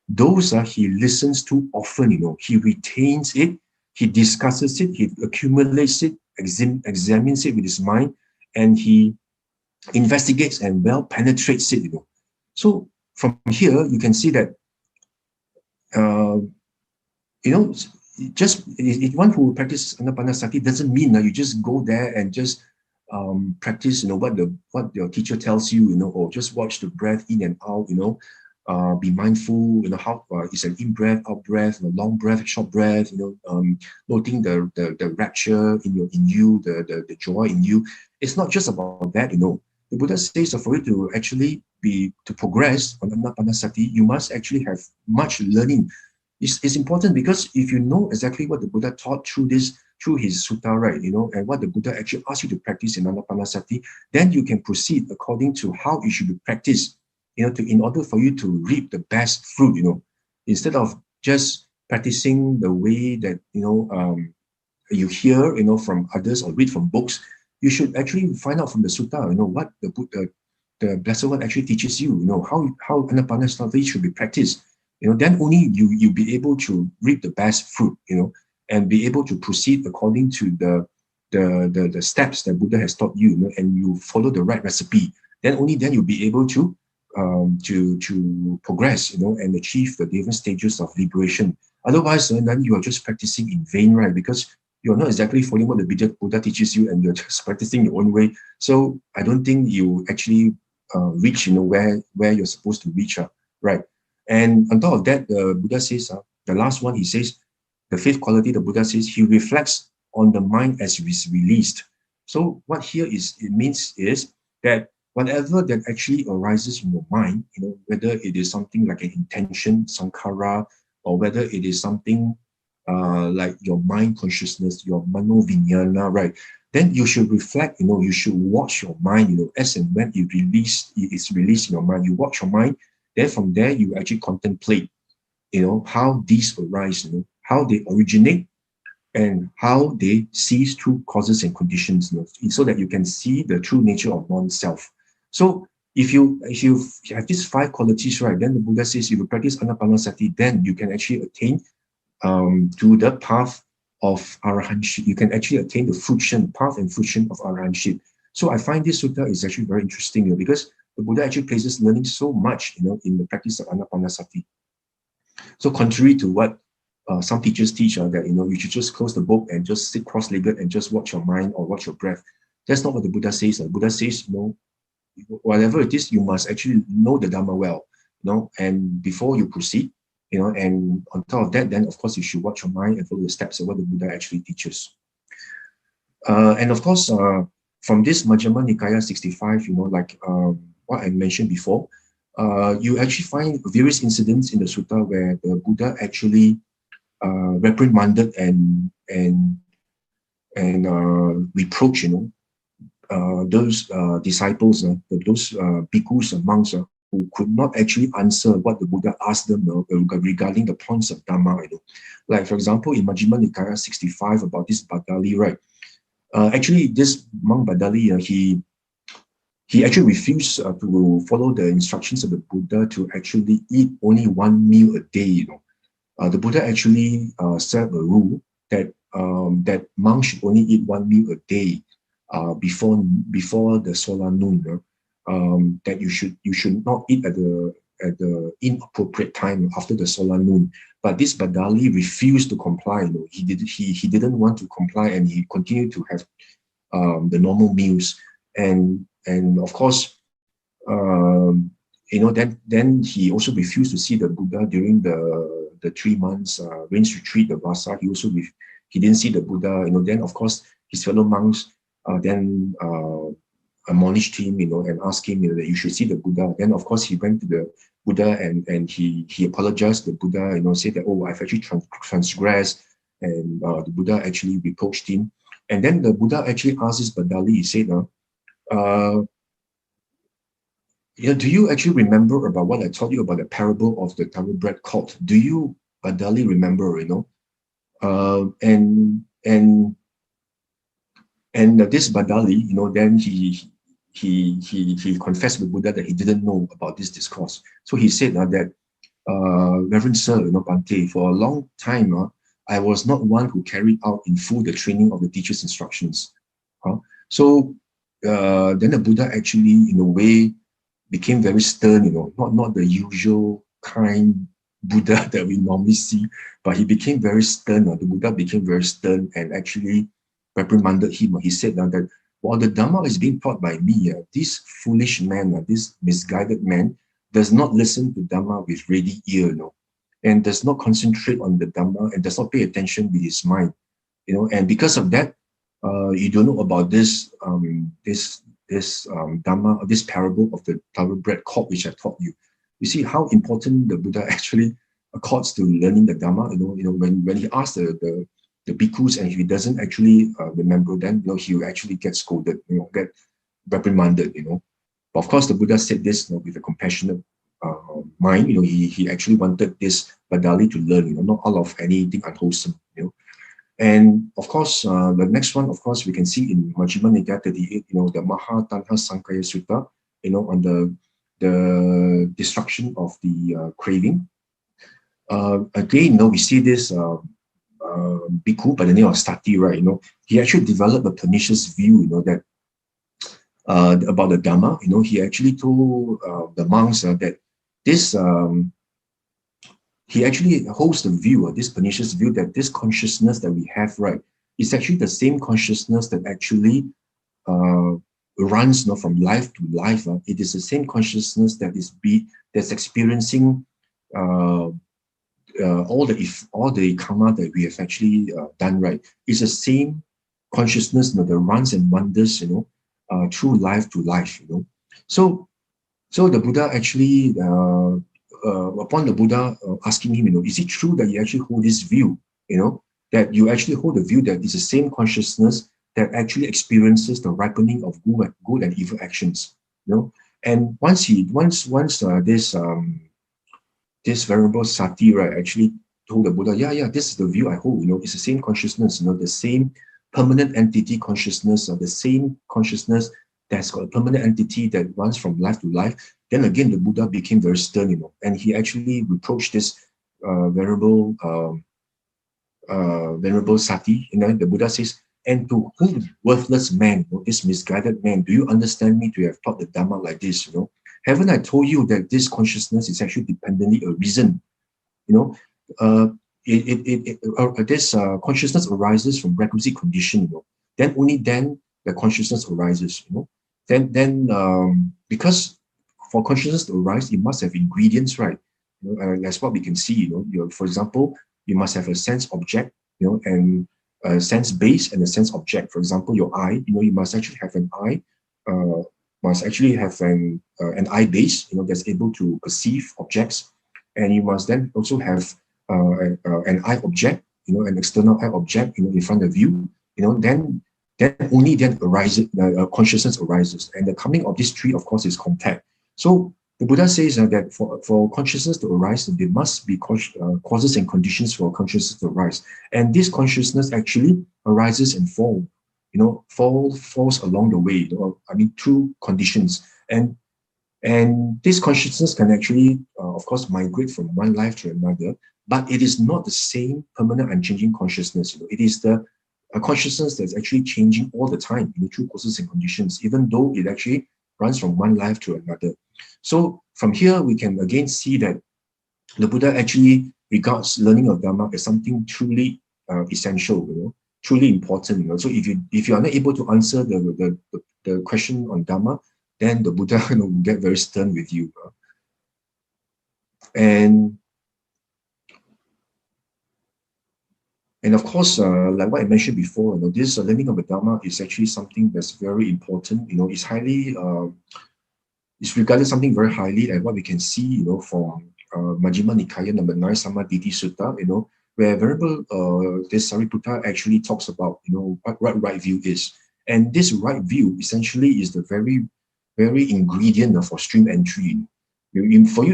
those he listens to often, he retains it, he discusses it, he accumulates it, examines it with his mind, and he investigates and well penetrates it, So from here, you can see that, just one who practices anapanasati doesn't mean that you just go there and just practice, what your teacher tells you, or just watch the breath in and out, be mindful, how it's an in breath, out breath, long breath, short breath, noting the rapture in you, the joy in you. It's not just about that, The Buddha says that for you to actually to progress on anapanasati, you must actually have much learning. It's important because if you know exactly what the Buddha taught through his sutta, right, and what the Buddha actually asked you to practice in anapanasati, then you can proceed according to how it should be practiced, in order for you to reap the best fruit, instead of just practicing the way that, you hear, from others or read from books. You should actually find out from the sutta, what the Blessed One actually teaches you, how anapanasati should be practiced. Then only you'll be able to reap the best fruit, and be able to proceed according to the steps that Buddha has taught you, and you follow the right recipe. Then only then you'll be able to progress, and achieve the different stages of liberation. Otherwise, then you are just practicing in vain, right? Because you're not exactly following what the Buddha teaches you, and you're just practicing your own way. So I don't think you actually reach, where you're supposed to reach, right? And on top of that, the Buddha says, the last one, he says, the 5th quality, the Buddha says, he reflects on the mind as it is released. So what here means is that whatever that actually arises in your mind, whether it is something like an intention, sankhara, or whether it is something like your mind consciousness, your mano-vijnana, right? Then you should reflect, you should watch your mind, as and when it's released in your mind. You watch your mind, then from there you actually contemplate, how these arise, how they originate, and how they cease through causes and conditions, so that you can see the true nature of non-self. So if you have these 5 qualities, right, then the Buddha says if you practice anapanasati, then you can actually attain to the path of arahantship. You can actually attain the path and fruition of arahantship. So I find this sutta is actually very interesting, because the Buddha actually places learning so much, in the practice of anapanasati. So contrary to what some teachers teach, that you should just close the book and just sit cross-legged and just watch your mind or watch your breath. That's not what the Buddha says. The Buddha says, whatever it is, you must actually know the Dhamma well, and before you proceed, and on top of that, then of course you should watch your mind and follow the steps of what the Buddha actually teaches. And of course, from this Majjhima Nikaya 65, like what I mentioned before, you actually find various incidents in the sutta where the Buddha actually reprimanded and reproach, those disciples, those bhikkhus, monks, who could not actually answer what the Buddha asked them regarding the points of Dhamma. Like, for example, in Majjhima Nikaya 65, about this Badali, right? Actually, this monk Badali, he actually refused to follow the instructions of the Buddha to actually eat only one meal a day. The Buddha actually set a rule that that monks should only eat one meal a day before the solar noon. That you should not eat at the inappropriate time after the solar noon. But this Badali refused to comply. He didn't want to comply, and he continued to have the normal meals. And of course, then he also refused to see the Buddha during the 3 months rains retreat, the Vasa. He didn't see the Buddha. Then of course his fellow monks then admonished him, and asked him, that you should see the Buddha. Then of course he went to the Buddha and he apologized to the Buddha, said that, oh, I've actually transgressed, and the Buddha actually reproached him. And then the Buddha actually asked this Badali, he said, do you actually remember about what I told you about the parable of the thoroughbred colt? Do you, Badali, remember? And this Badali, then he confessed to the Buddha that he didn't know about this discourse. So he said that, Reverend Sir, Bhante, for a long time, I was not one who carried out in full the training of the teacher's instructions. So then the Buddha actually, in a way, became very stern, not the usual kind Buddha that we normally see, but he became very stern. The Buddha became very stern and actually reprimanded him. He said that while the Dhamma is being taught by me, this foolish man, this misguided man, does not listen to Dhamma with ready ear, and does not concentrate on the Dhamma and does not pay attention with his mind, and because of that, you don't know about this Dhamma, this parable of the thoroughbred colt, which I taught you. You see how important the Buddha actually accords to learning the Dhamma. When he asked the bhikkhus and if he doesn't actually remember, then he will actually get scolded, get reprimanded. But of course, the Buddha said this with a compassionate mind. He actually wanted this Badali to learn, not all of anything unwholesome. And of course, the next one, of course, we can see in Majjhima Nikaya 38, the Maha Tanha Sankhaya Sutta, on the destruction of the craving. Again, we see this bhikkhu by the name of Sati, right? He actually developed a pernicious view, that about the Dhamma. He actually told the monks that this he actually holds the view, this pernicious view, that this consciousness that we have, right, is actually the same consciousness that actually runs from life to life. It is the same consciousness that's experiencing all the karma that we have actually done, right. It's the same consciousness that runs and wanders, through life to life. So the Buddha actually upon the Buddha asking him, is it true that you actually hold this view, that you actually hold the view that it's the same consciousness that actually experiences the ripening of good and evil actions, And once this venerable Sati, right, actually told the Buddha, yeah, this is the view I hold, it's the same consciousness, the same permanent entity consciousness, or the same consciousness that's got a permanent entity that runs from life to life. Then again, the Buddha became very stern, and he actually reproached this venerable Sati. The Buddha says, and to whom, worthless man, this misguided man, do you understand me to have taught the Dhamma like this? Haven't I told you that this consciousness is actually dependently a reason? This consciousness arises from requisite condition. Then only then the consciousness arises. Then because for consciousness to arise, it must have ingredients, right? That's what we can see. For example, you must have a sense object, and a sense base and a sense object. For example, your eye, you must actually have an eye, must actually have an eye base, that's able to perceive objects, and you must then also have an eye object, an external eye object, in front of you, then only then arises consciousness arises, and the coming of these three, of course, is contact. So the Buddha says that for consciousness to arise, there must be causes and conditions for consciousness to arise, and this consciousness actually arises and falls, falls along the way, I mean, through conditions. And this consciousness can actually, of course, migrate from one life to another, but it is not the same permanent unchanging consciousness. It is a consciousness that's actually changing all the time, through causes and conditions, even though it actually runs from one life to another. So from here, we can again see that the Buddha actually regards learning of Dharma as something truly essential, truly important. So if you are not able to answer the question on Dharma, then the Buddha will get very stern with you. And of course, like what I mentioned before, this learning of the Dharma is actually something that's very important. It's highly, it's regarded something very highly, and what we can see, from Majjhima Nikaya number 9 Sammaditthi Sutta, where Venerable this Sariputta actually talks about, what right view is. And this right view essentially is the very, very ingredient for stream entry. Before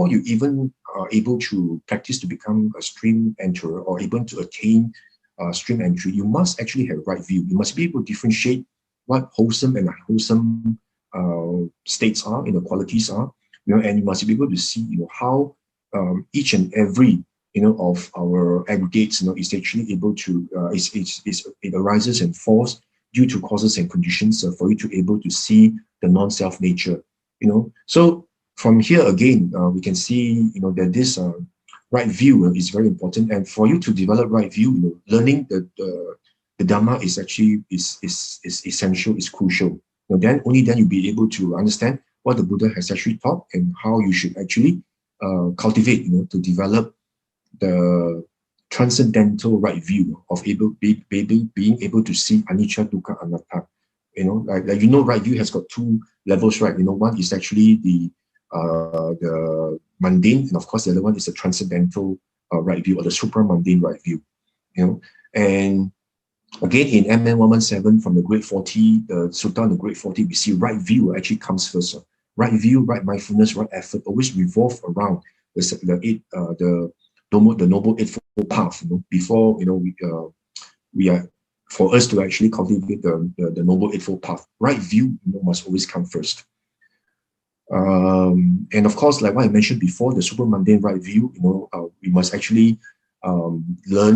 you even are able to practice to become a stream enterer or able to attain stream entry, you must actually have right view. You must be able to differentiate what wholesome and unwholesome states are, qualities are, and you must be able to see, how each and every, of our aggregates, is actually able to, it arises and falls due to causes and conditions for you to be able to see the non-self nature, So from here again, we can see, that this right view is very important, and for you to develop right view, learning the Dhamma is actually is essential, is crucial. Only then you'll be able to understand what the Buddha has actually taught and how you should actually cultivate, to develop the transcendental right view of being able to see anicca, dukkha, anatta. Right view has got two levels, right? One is actually the mundane, and of course the other one is the transcendental right view, or the supramundane right view. And again, in MN 117 from the Great 40, the Sutta on the Great 40, we see right view actually comes first. Right view, right mindfulness, right effort always revolve around the Noble Eightfold Path. Before we are, for us to actually cultivate the Noble Eightfold Path, right view must always come first. And of course, like what I mentioned before, the supramundane right view, we must actually learn,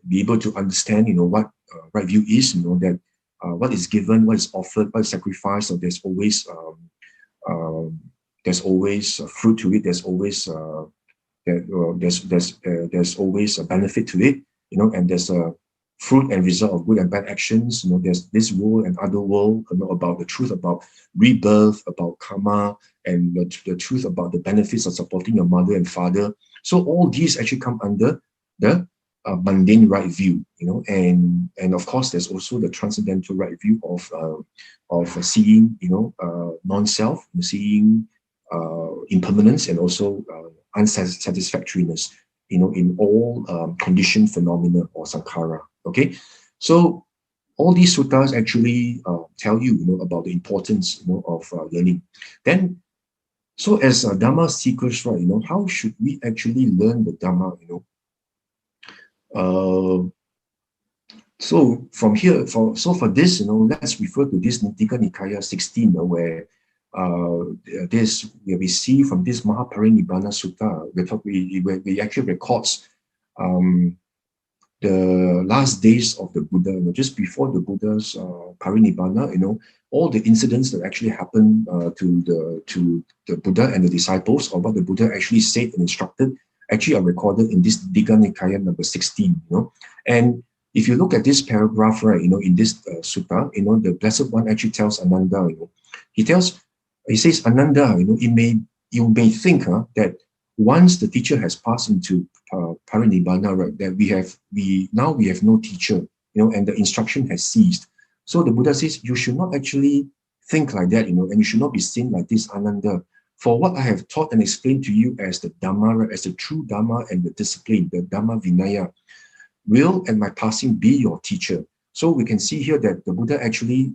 be able to understand, what right view is, that what is given, what is offered, what is sacrificed, so there's always fruit to it. There's always there's always a benefit to it, and there's a fruit and result of good and bad actions. There's this world and other world, about the truth about rebirth, about karma, and the truth about the benefits of supporting your mother and father. So all these actually come under the mundane right view, and of course there's also the transcendental right view of seeing, non-self, seeing impermanence, and also unsatisfactoriness, in all conditioned phenomena or sankhara. Okay, so all these suttas actually tell you, about the importance, of learning. Then, so as Dhamma seekers, right, how should we actually learn the Dhamma? So from here, for this, let's refer to this Digha Nikaya 16, where we see from this Mahaparinibbana Sutta, we actually records the last days of the Buddha, just before the Buddha's parinibbana, all the incidents that actually happened to the Buddha and the disciples, or what the Buddha actually said and instructed, actually are recorded in this Digha Nikaya number 16. And if you look at this paragraph, right, in this sutta, the Blessed One actually tells Ananda, he says, Ananda, you may think that once the teacher has passed into parinibbana, right, that we have no teacher, and the instruction has ceased. So the Buddha says, you should not actually think like that, and you should not be seen like this, Ananda. For what I have taught and explained to you as the Dhamma, right, as the true Dhamma and the discipline, the Dhamma Vinaya, will at my passing be your teacher. So we can see here that the Buddha actually,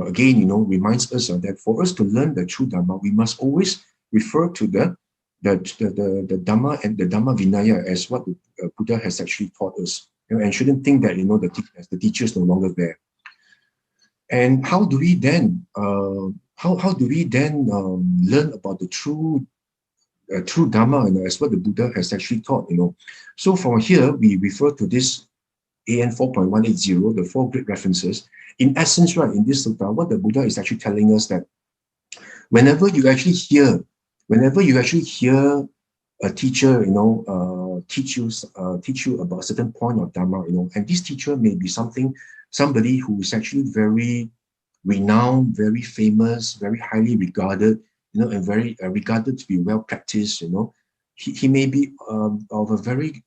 again, reminds us that for us to learn the true Dhamma, we must always refer to the Dhamma and the Dhamma Vinaya as what the Buddha has actually taught us. and shouldn't think that, the teacher is no longer there. And how do we then, learn about the true Dharma, as what the Buddha has actually taught, So from here, we refer to this AN 4.180, the four great references. In essence, right, in this sutta, what the Buddha is actually telling us that whenever you actually hear a teacher, teach you about a certain point of Dharma, and this teacher may be somebody who is actually very renowned, very famous, very highly regarded, and very regarded to be well practiced, he may be of a very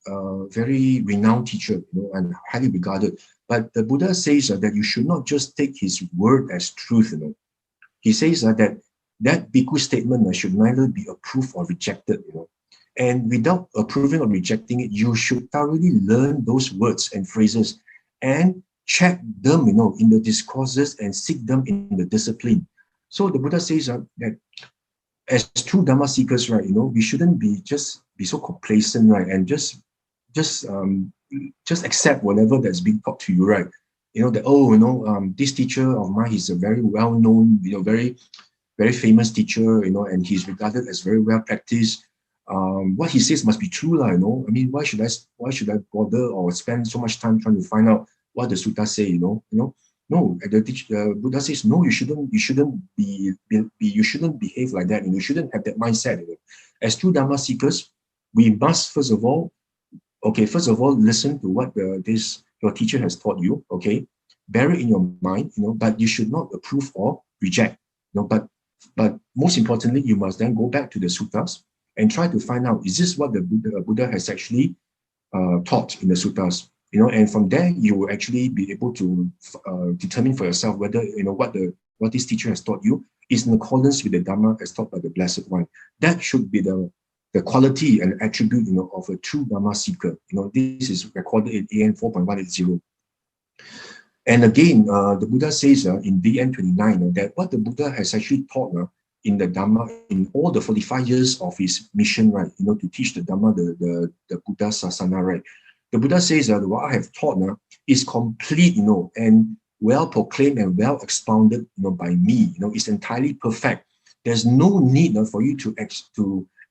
renowned teacher, and highly regarded. But the Buddha says that you should not just take his word as truth, He says that bhikkhu statement should neither be approved or rejected, And without approving or rejecting it, you should thoroughly learn those words and phrases and check them, in the discourses and seek them in the discipline. So the Buddha says that as true Dhamma seekers, right, we shouldn't be so complacent, right, and just accept whatever that's being taught to you, right? That this teacher of mine is a very well-known, very very famous teacher, and he's regarded as very well practiced. What he says must be true, I mean, why should I bother or spend so much time trying to find out what the sutta say, No, the Buddha says no. You shouldn't behave like that. You shouldn't have that mindset. As true Dhamma seekers, we must first of all listen to what your teacher has taught you. Okay, bear it in your mind. But you should not approve or reject. But most importantly, you must then go back to the suttas and try to find out, is this what the Buddha has actually taught in the suttas? And from there, you will actually be able to determine for yourself whether, what this teacher has taught you is in accordance with the Dhamma as taught by the Blessed One. That should be the quality and attribute, of a true Dhamma seeker. This is recorded in AN 4.180. And again, the Buddha says in DN 29 that what the Buddha has actually taught in the Dhamma, in all the 45 years of his mission, right, to teach the Dhamma, the Buddha Sasana, right, the Buddha says that what I have taught is complete, and well proclaimed and well expounded, by me. It's entirely perfect. There's no need for you to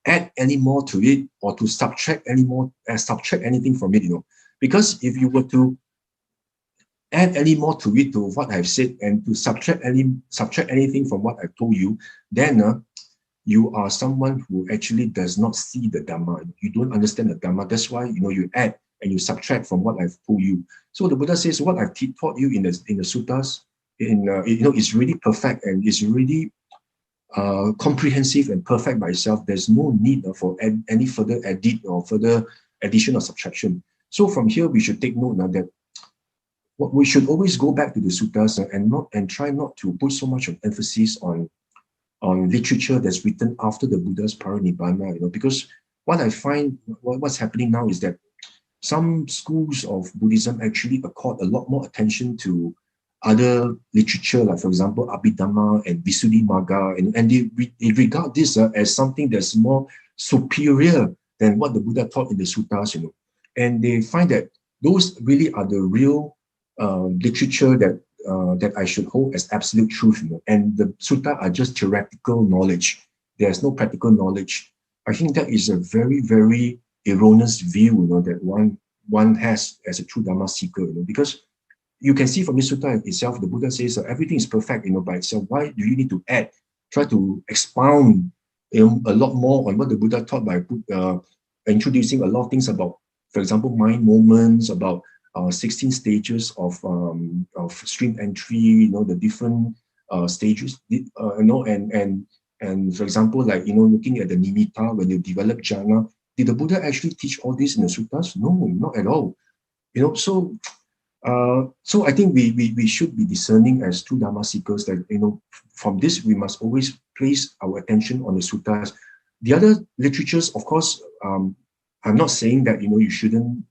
add any more to it or to subtract anything from it. Because if you were to add any more to it, to what I've said, and to subtract anything from what I've told you, then you are someone who actually does not see the Dhamma. You don't understand the Dhamma. That's why you add and you subtract from what I've told you. So the Buddha says what I've taught you in the suttas, is really perfect and is really comprehensive and perfect by itself. There's no need for any further edit or further addition or subtraction. So from here, we should take note that we should always go back to the suttas and try not to put so much of emphasis on literature that's written after the Buddha's parinibbana, because what I find, what's happening now is that some schools of Buddhism actually accord a lot more attention to other literature, like for example, Abhidhamma and Visuddhimagga, and they regard this as something that's more superior than what the Buddha taught in the suttas, and they find that those really are the real literature that I should hold as absolute truth, and the sutta are just theoretical knowledge. There's no practical knowledge. I think that is a very, very erroneous view, that one has as a true Dhamma seeker, because you can see from the sutta itself, the Buddha says everything is perfect, by itself. Why do you need to try to expound, a lot more on what the Buddha taught by introducing a lot of things about, for example, mind moments, about 16 stages of stream entry, the different stages, and for example, like, looking at the nimitta, when you develop jhana, did the Buddha actually teach all this in the suttas? No, not at all. So I think we should be discerning as true Dhamma seekers that, from this, we must always place our attention on the suttas. The other literatures, of course, I'm not saying that, you shouldn't,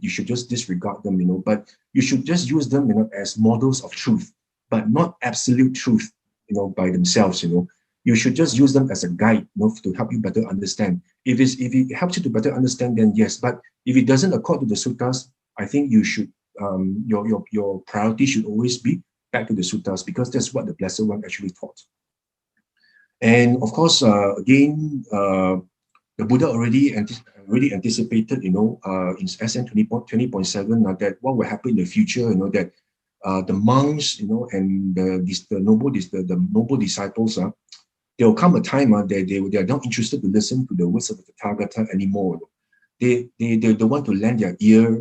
you should just disregard them, but you should just use them, as models of truth, but not absolute truth, by themselves, You should just use them as a guide, to help you better understand. If it helps you to better understand, then yes. But if it doesn't accord to the suttas, I think you should, your priority should always be back to the suttas, because that's what the Blessed One actually taught. And of course, again, the Buddha already anticipated, in SN 20.7, that what will happen in the future, that the monks, and the noble disciples, there will come a time that they are not interested to listen to the words of the Tathagata anymore. They want to lend their ear,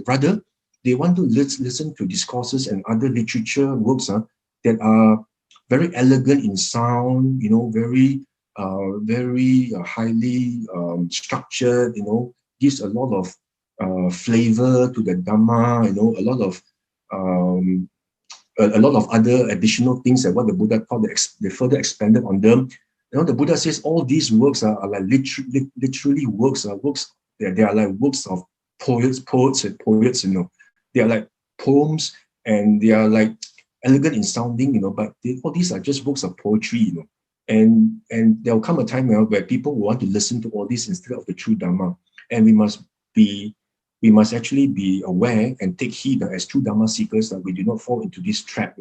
rather they want to listen to discourses and other literature works that are very elegant in sound, very highly structured, gives a lot of flavor to the Dhamma, a lot of other additional things that what the Buddha taught, they further expanded on them. The Buddha says all these works are like literally works. They are like works of poets and poets. They are like poems, and they are like elegant in sounding. But all these are just works of poetry. And there will come a time where people will want to listen to all this instead of the true Dhamma, and we must actually be aware and take heed as true Dhamma seekers that we do not fall into this trap.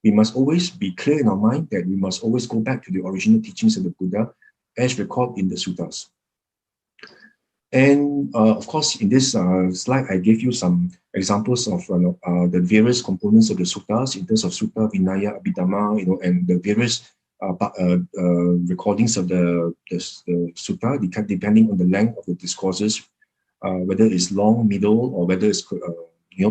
We must always be clear in our mind that we must always go back to the original teachings of the Buddha as recorded in the suttas. And of course, in this slide, I gave you some examples of the various components of the suttas in terms of Sutta, Vinaya, Abhidhamma, and the various recordings of the sutta, depending on the length of the discourses, whether it's long, middle, or whether it's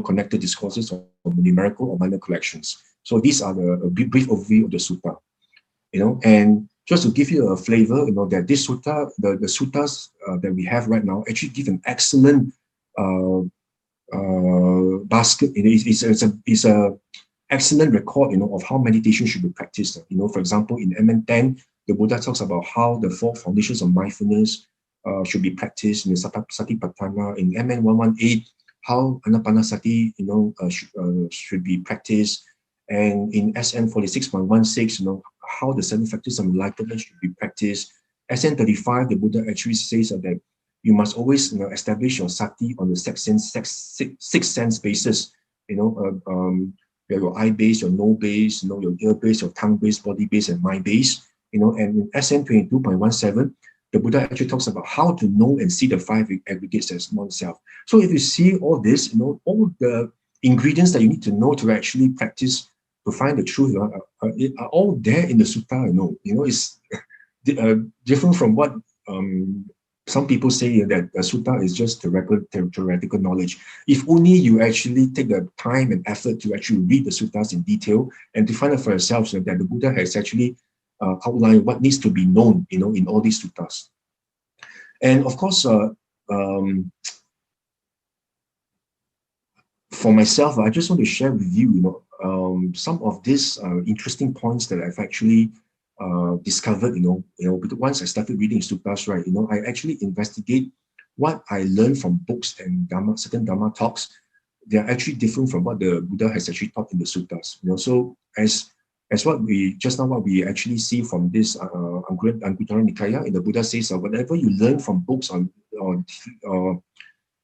connected discourses or numerical or minor collections. So these are a brief overview of the sutta. And just to give you a flavor, that this sutta, the suttas that we have right now actually give an excellent basket. It's a excellent record, of how meditation should be practiced. For example, in MN10, the Buddha talks about how the 4 foundations of mindfulness should be practiced in the Satipatthana. In MN118, how Anapanasati, should be practiced. And in SN 46.16, how the 7 factors of enlightenment should be practiced. SN 35, the Buddha actually says that you must always establish your sati on the six sense basis. Your eye base, your nose base, your ear base, your tongue base, body base, and mind base. And in SN 22.17, the Buddha actually talks about how to know and see the 5 aggregates as non-self. So if you see all this, all the ingredients that you need to know to actually practice to find the truth are all there in the sutta. It's different from what some people say, that a sutta is just theoretical knowledge. If only you actually take the time and effort to actually read the suttas in detail and to find out for yourself that the Buddha has actually outlined what needs to be known, in all these suttas. And of course, for myself, I just want to share with you, some of these interesting points that I've actually discovered, because once I started reading suttas, right, I actually investigate what I learned from books and certain Dhamma talks. They are actually different from what the Buddha has actually taught in the suttas. So as what we actually see from this Anguttara Nikaya, the Buddha says, whatever you learn from books or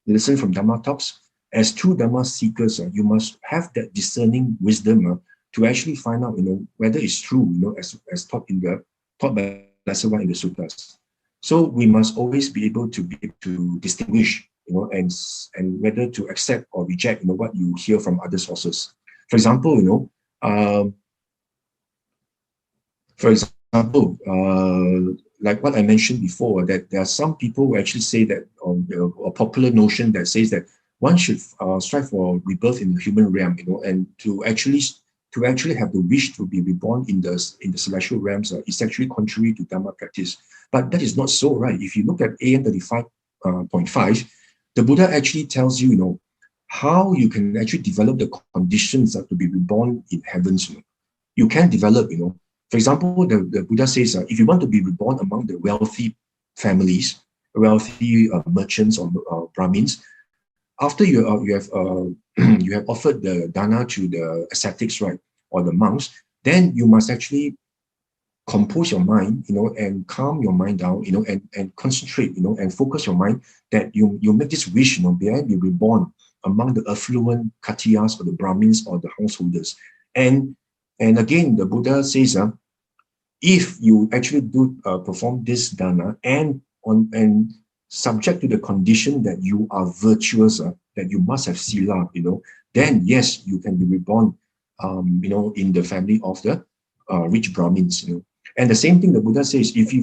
listen from Dhamma talks, as true Dhamma seekers, you must have that discerning wisdom to actually find out, whether it's true, as taught by Blessed One in the suttas. So we must always be able to distinguish, and whether to accept or reject, what you hear from other sources. For example, like what I mentioned before, that there are some people who actually say that, a popular notion that says that one should strive for rebirth in the human realm, and to actually have the wish to be reborn in the celestial realms is actually contrary to Dhamma practice. But that is not so, right? If you look at AN 35.5, the Buddha actually tells you, how you can actually develop the conditions to be reborn in heavens. You can develop, for example, the Buddha says, if you want to be reborn among the wealthy families, wealthy merchants or Brahmins, after you have offered the dana to the ascetics, right, or the monks, then you must actually compose your mind, and calm your mind down, and concentrate, and focus your mind that you make this wish, be reborn among the affluent Khatiyas or the Brahmins or the householders. And again, the Buddha says, if you actually do perform this dana and subject to the condition that you are virtuous, that you must have sila, then yes, you can be reborn, in the family of the rich Brahmins, And the same thing the Buddha says, if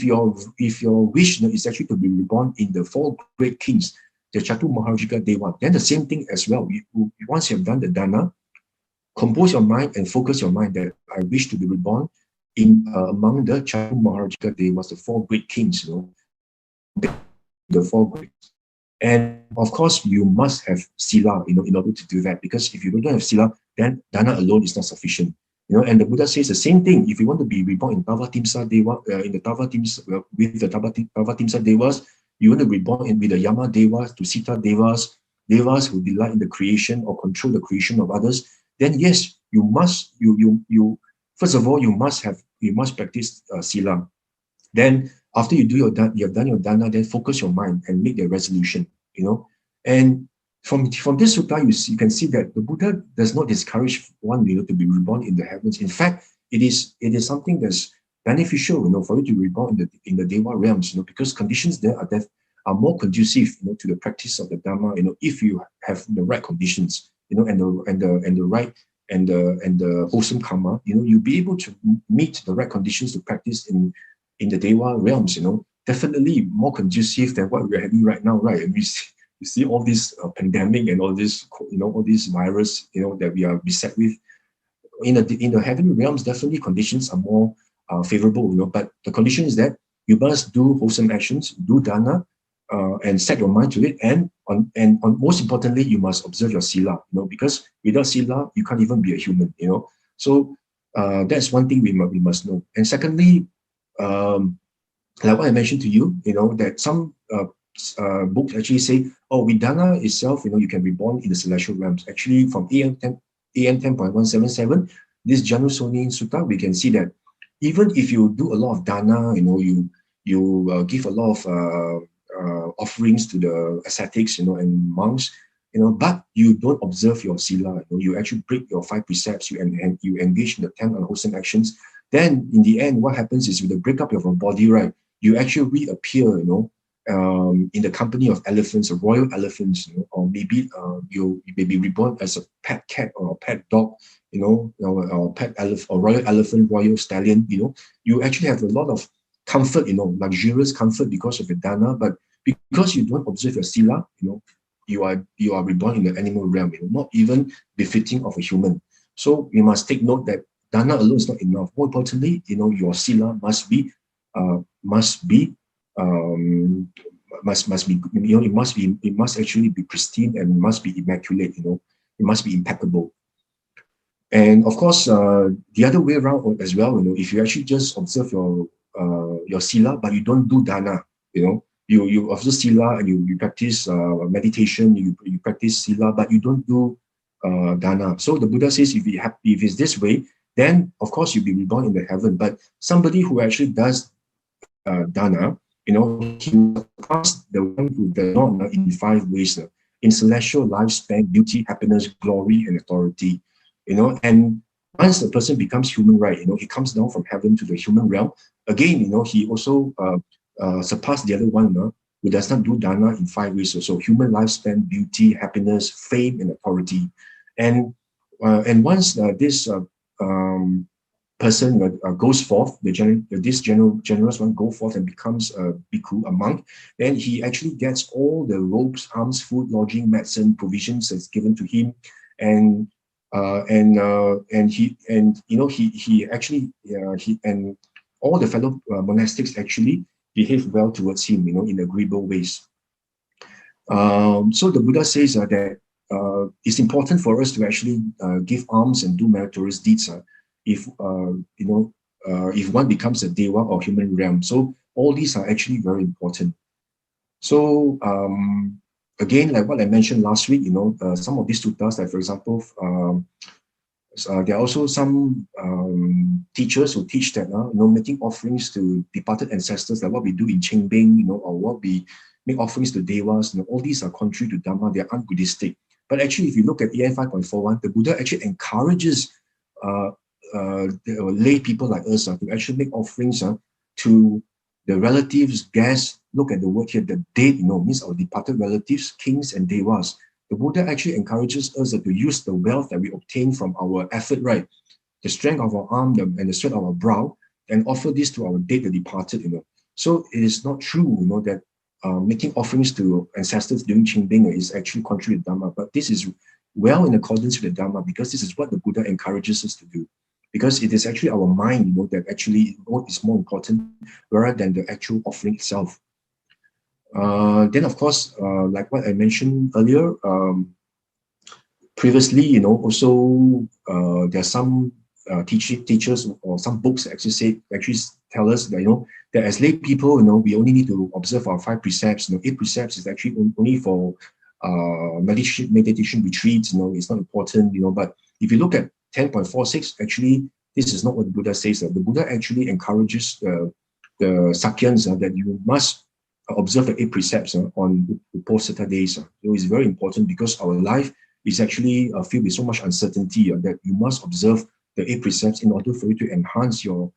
your wish is actually to be reborn in the four great kings, the Chatu Maharajika Deva, then the same thing as well. Once you have done the dana, compose your mind and focus your mind that I wish to be reborn in among the Chatu Maharajika Devas, the four great kings, the four great. And of course, you must have sila, in order to do that. Because if you don't have sila, then dana alone is not sufficient. And the Buddha says the same thing. If you want to be reborn in Tavatimsa Deva, with the Tavatimsa Devas, you want to be reborn with the Yama Devas, to Sita Devas, Devas who delight in the creation or control the creation of others, then yes, you must, first of all, you must practice sila. Then after you have done your dana, then focus your mind and make the resolution, And from this sutta, you can see that the Buddha does not discourage one, to be reborn in the heavens. In fact, it is something that's beneficial, for you to be reborn in the Deva realms, because conditions there are more conducive, to the practice of the Dharma, if you have the right conditions, and the right and the wholesome karma, you'll be able to meet the right conditions to practice in the Deva realms, definitely more conducive than what we're having right now, right? And you see all this pandemic and all this, all this virus, that we are beset with. In the heavenly realms, definitely conditions are more favorable, but the condition is that you must do wholesome actions, do dana, and set your mind to it, and most importantly, you must observe your sila, because without sila, you can't even be a human, So that's one thing we must know. And secondly, like what I mentioned to you, that some books actually say, with dana itself, you can be born in the celestial realms. Actually, from AM 10.177, this Janusoni Sutta, we can see that even if you do a lot of dana, you give a lot of offerings to the ascetics, and monks, but you don't observe your sila, you actually break your 5 precepts, you engage in the 10 unwholesome actions, then in the end, what happens is with the breakup of your body, right, you actually reappear, in the company of elephants, or royal elephants, or maybe you may be reborn as a pet cat or a pet dog, or pet elephant, or royal elephant, royal stallion, you actually have a lot of comfort, luxurious comfort because of your dana, but because you don't observe your sila, you are reborn in the animal realm, not even befitting of a human. So you must take note that dana alone is not enough. More importantly, your sila must be it must actually be pristine and must be immaculate, it must be impeccable. And of course, the other way around as well, if you actually just observe your sila, but you don't do dana, you observe sila and you practice meditation, you practice sila, but you don't do dana. So the Buddha says, if it's this way, then of course you'll be reborn in the heaven. But somebody who actually does dana, he will pass the one who does not in 5 ways, in celestial lifespan, beauty, happiness, glory, and authority. And once the person becomes human, right, he comes down from heaven to the human realm. Again, he also surpassed the other one who does not do dana in 5 ways. So human lifespan, beauty, happiness, fame, and authority. And once this person goes forth, this generous one go forth and becomes a bhikkhu, a monk, then he actually gets all the robes, arms, food, lodging, medicine, provisions that's given to him, and all the fellow monastics actually behave well towards him, in agreeable ways. So the Buddha says that it's important for us to actually give alms and do meritorious deeds if one becomes a deva or human realm. So all these are actually very important. So again, like what I mentioned last week, some of these suttas, like for example, there are also some teachers who teach that, making offerings to departed ancestors, like what we do in Chengbing, or what we make offerings to devas, all these are contrary to Dhamma, they are un-Buddhistic. But actually, if you look at EN 5.41, the Buddha actually encourages lay people like us to actually make offerings to the relatives, guests. Look at the word here, the dead, means our departed relatives, kings and devas. The Buddha actually encourages us to use the wealth that we obtain from our effort, right? The strength of our arm and the sweat of our brow, and offer this to our dead, the departed, So it is not true, that making offerings to ancestors during Qingbing is actually contrary to Dhamma, but this is well in accordance with the Dhamma, because this is what the Buddha encourages us to do. Because it is actually our mind, that actually is more important rather than the actual offering itself. Then, of course, like what I mentioned earlier, previously, also there are some teachers or some books that actually tell us that that as lay people, we only need to observe our 5 precepts. 8 precepts is actually only for meditation retreats. It's not important. But if you look at 10.46, actually this is not what the Buddha says. The Buddha actually encourages the Sakyans that you must observe the 8 precepts on the post-Sutta days. So it's very important, because our life is actually filled with so much uncertainty that you must observe the 8 precepts in order for you to enhance your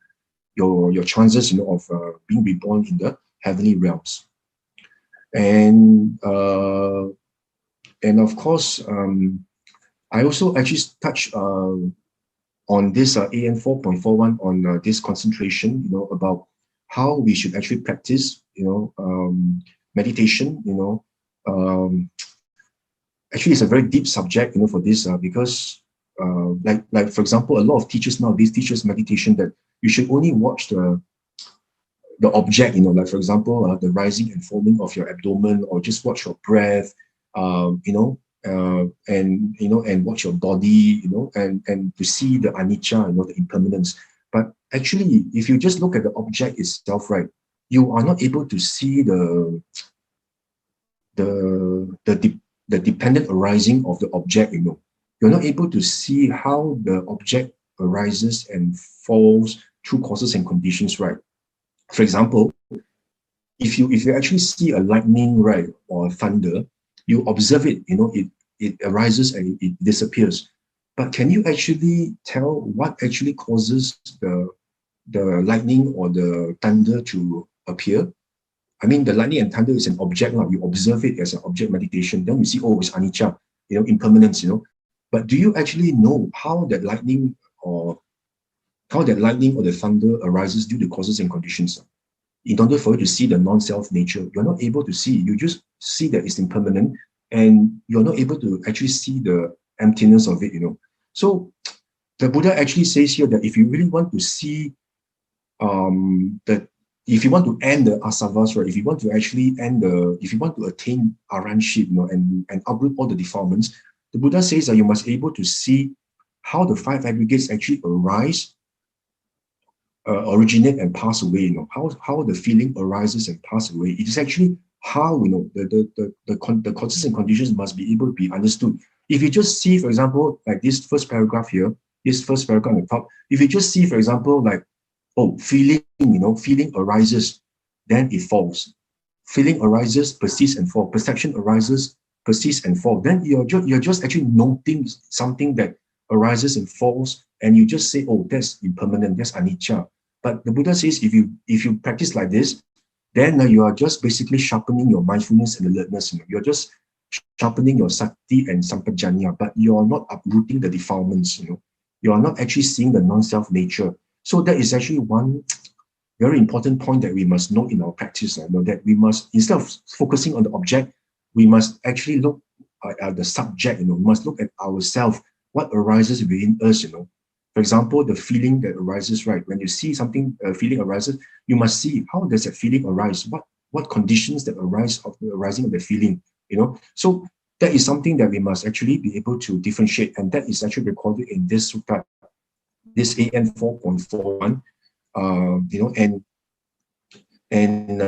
chances, of being reborn in the heavenly realms. And of course, I also actually touch on this AN 4.41 on this concentration, about how we should actually practice, meditation. Actually, it's a very deep subject, for this, because like for example, a lot of teachers nowadays teach meditation that you should only watch the object, like for example, the rising and falling of your abdomen, or just watch your breath, and watch your body, and to see the anicca, the impermanence. But actually, if you just look at the object itself, right, you are not able to see the dependent arising of the object. You're not able to see how the object arises and falls through causes and conditions, right? For example, if you actually see a lightning, right, or thunder, you observe it, it arises and it disappears. But can you actually tell what actually causes the lightning or the thunder to appear? I mean, the lightning and thunder is an object. You observe it as an object meditation. Then you see, oh, it's anicca, impermanence, But do you actually know how that lightning or the thunder arises due to causes and conditions? In order for you to see the non-self nature, you're not able to see. You just see that it's impermanent, and you're not able to actually see the emptiness of it. So the Buddha actually says here that if you really want to see if you want to end the asavas, right, if you want to attain aranship, and uproot all the defilements, the Buddha says that you must be able to see how the 5 aggregates actually arise, originate and pass away. How the feeling arises and pass away. It is actually how the causes and conditions must be able to be understood. If you just see, for example, like this first paragraph here, this first paragraph on the top, if you just see, for example, like, oh, feeling arises, then it falls. Feeling arises, persists and falls. Perception arises, persists and falls. Then you're just actually noting something that arises and falls, and you just say, oh, that's impermanent, that's anicca. But the Buddha says if you practice like this, then you are just basically sharpening your mindfulness and alertness. You're just sharpening your sati and sampajanya, but you're not uprooting the defilements. You are not actually seeing the non-self nature. So that is actually one very important point that we must note in our practice. That we must, instead of focusing on the object, we must actually look at the subject. We must look at ourselves, what arises within us. For example, the feeling that arises, right? When you see something, feeling arises, you must see how does that feeling arise? What conditions that arise of the arising of the feeling? So that is something that we must actually be able to differentiate, and that is actually recorded in this sutta, this AN 4.41, and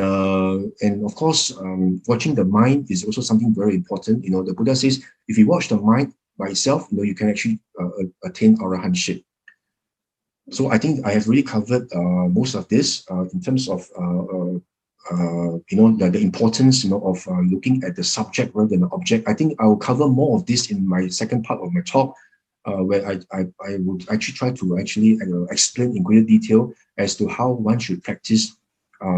of course, watching the mind is also something very important. The Buddha says if you watch the mind by itself, you can actually attain arahantship. So I think I have really covered most of this in terms of the importance, of looking at the subject rather than the object. I think I'll cover more of this in my second part of my talk, where I would actually try to explain in greater detail as to how one should practice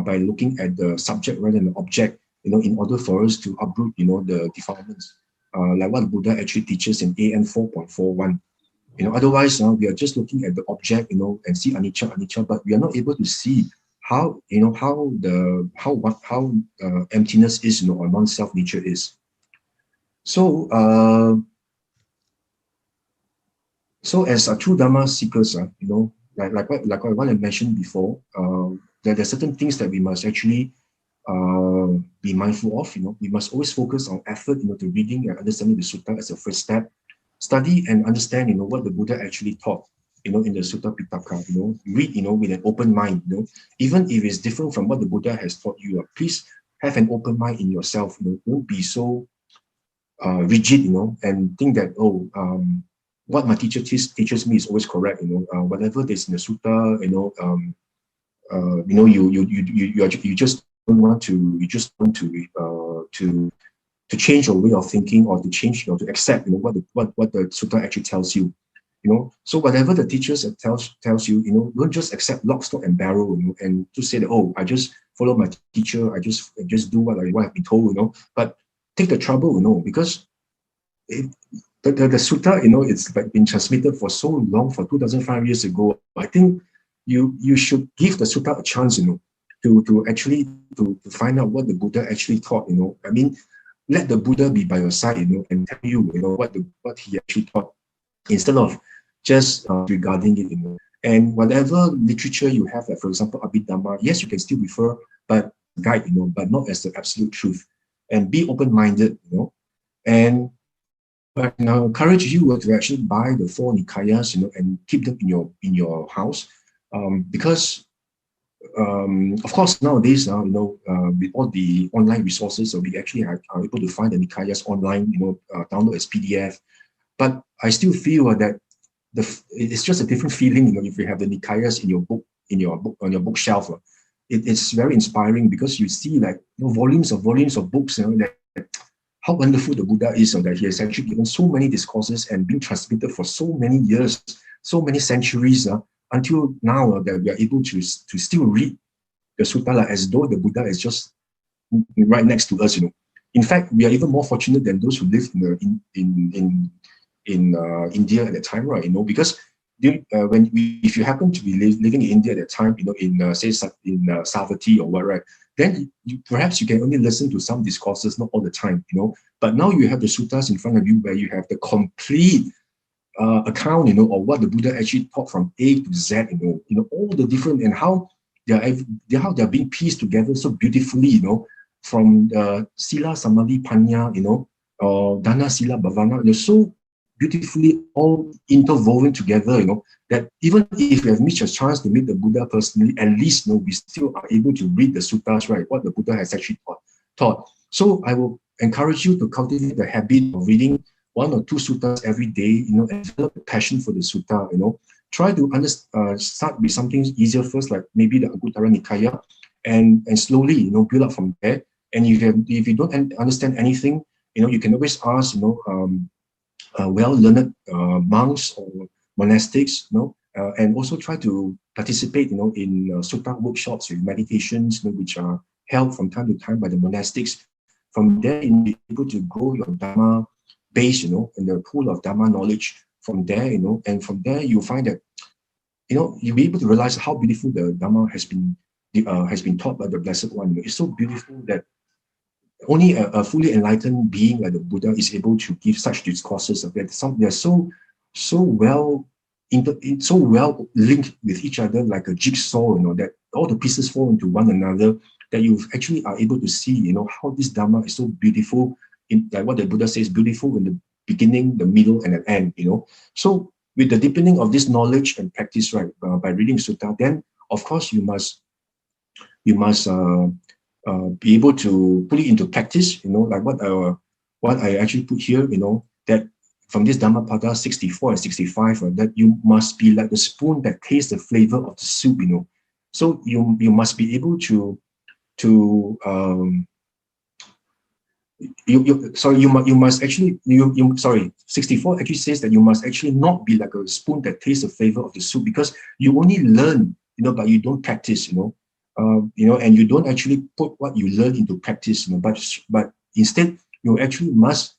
by looking at the subject rather than the object, in order for us to uproot, the defilements, like what Buddha actually teaches in AN 4.41. Otherwise, we are just looking at the object, and see anicca, anicca, but we are not able to see how, how emptiness is, or non-self nature is. So, so as a true Dharma seekers, like what I mentioned before, there are certain things that we must actually be mindful of. We must always focus on effort, to reading and understanding the sutta as a first step. Study and understand, what the Buddha actually taught, in the Sutta Pitaka. Read, with an open mind. Even if it's different from what the Buddha has taught you, please have an open mind in yourself. Don't be so rigid, and think that what my teacher teaches me is always correct. Whatever there's in the sutta, you just don't want to, to change your way of thinking, or to change, to accept, what the sutta actually tells you. So whatever the teachers tells you, don't just accept lock, stock, and barrel, and just say that, oh, I just follow my teacher, I just do what I've been told, but take the trouble, because the sutta, it's like been transmitted for so long, for 2,500 years ago. I think you should give the sutta a chance, to actually to find out what the Buddha actually taught. I mean, let the Buddha be by your side, and tell you, what he actually taught, instead of just regarding it, And whatever literature you have, like for example, Abhidhamma, yes, you can still refer, but guide, but not as the absolute truth. And be open-minded, And I encourage you to actually buy the 4 Nikayas, and keep them in your house, because of course nowadays, with all the online resources, we actually are able to find the Nikayas online, download as PDF. But I still feel that it's just a different feeling, if you have the Nikayas in your book, on your bookshelf. It's very inspiring, because you see like volumes of books, that how wonderful the Buddha is, that he has actually given so many discourses and been transmitted for so many years, so many centuries, until now, that we are able to still read the sutta as though the Buddha is just right next to us. In fact, we are even more fortunate than those who lived in India at the time, right? Because if you happen to be living in India at that time, in say in Savatthi or what, right? Then perhaps you can only listen to some discourses, not all the time, But now you have the suttas in front of you, where you have the complete account, of what the Buddha actually taught from A to Z, all the different, and how they're being pieced together so beautifully, from Sila, Samadhi, Panya, or Dana, Sila, Bhavana, so beautifully all interwoven together, that even if we have missed a chance to meet the Buddha personally, at least, we still are able to read the suttas, right? What the Buddha has actually taught. So I will encourage you to cultivate the habit of reading 1 or 2 suttas every day, and develop a passion for the sutta, Try to start with something easier first, like maybe the Anguttara Nikaya, and slowly, build up from there. And if you don't understand anything, you can always ask, well-learned monks or monastics, and also try to participate, in sutta workshops with meditations, which are held from time to time by the monastics. From there, you'll be able to grow your Dharma base, in the pool of Dharma knowledge. From there, and from there, you'll find that, you'll be able to realize how beautiful the Dharma has been taught by the Blessed One. It's so beautiful that only a fully enlightened being like the Buddha is able to give such discourses. They're so well linked with each other, like a jigsaw, that all the pieces fall into one another, that you actually are able to see, how this Dharma is so beautiful, like what the Buddha says, beautiful in the beginning, the middle, and the end, So with the deepening of this knowledge and practice, right, by reading sutta, then of course you must be able to put it into practice, like what I actually put here, that from this Dhammapada 64 and 65, that you must be like the spoon that tastes the flavor of the soup, So you must be able to to you must actually sorry, 64 actually says that you must actually not be like a spoon that tastes the flavor of the soup, because you only learn, but you don't practice, and you don't actually put what you learn into practice, but instead you actually must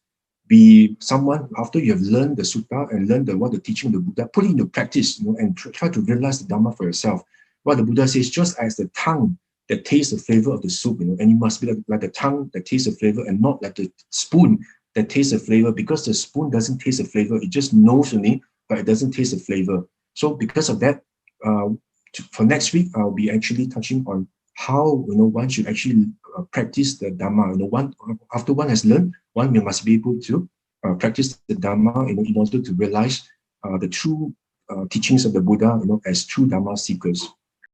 be someone, after you have learned the sutta and learned what the teaching of the Buddha, put it into practice, and try to realize the Dharma for yourself. What the Buddha says, just as the tongue that tastes the flavor of the soup, and you must be like the tongue that tastes the flavor and not like the spoon that tastes the flavor, because the spoon doesn't taste the flavor, it just knows only, but it doesn't taste the flavor. So because of that, for next week, I'll be actually touching on how, one should actually practice the Dhamma. After one has learned, one must be able to practice the Dhamma, in order to realize the true teachings of the Buddha, as true Dhamma seekers.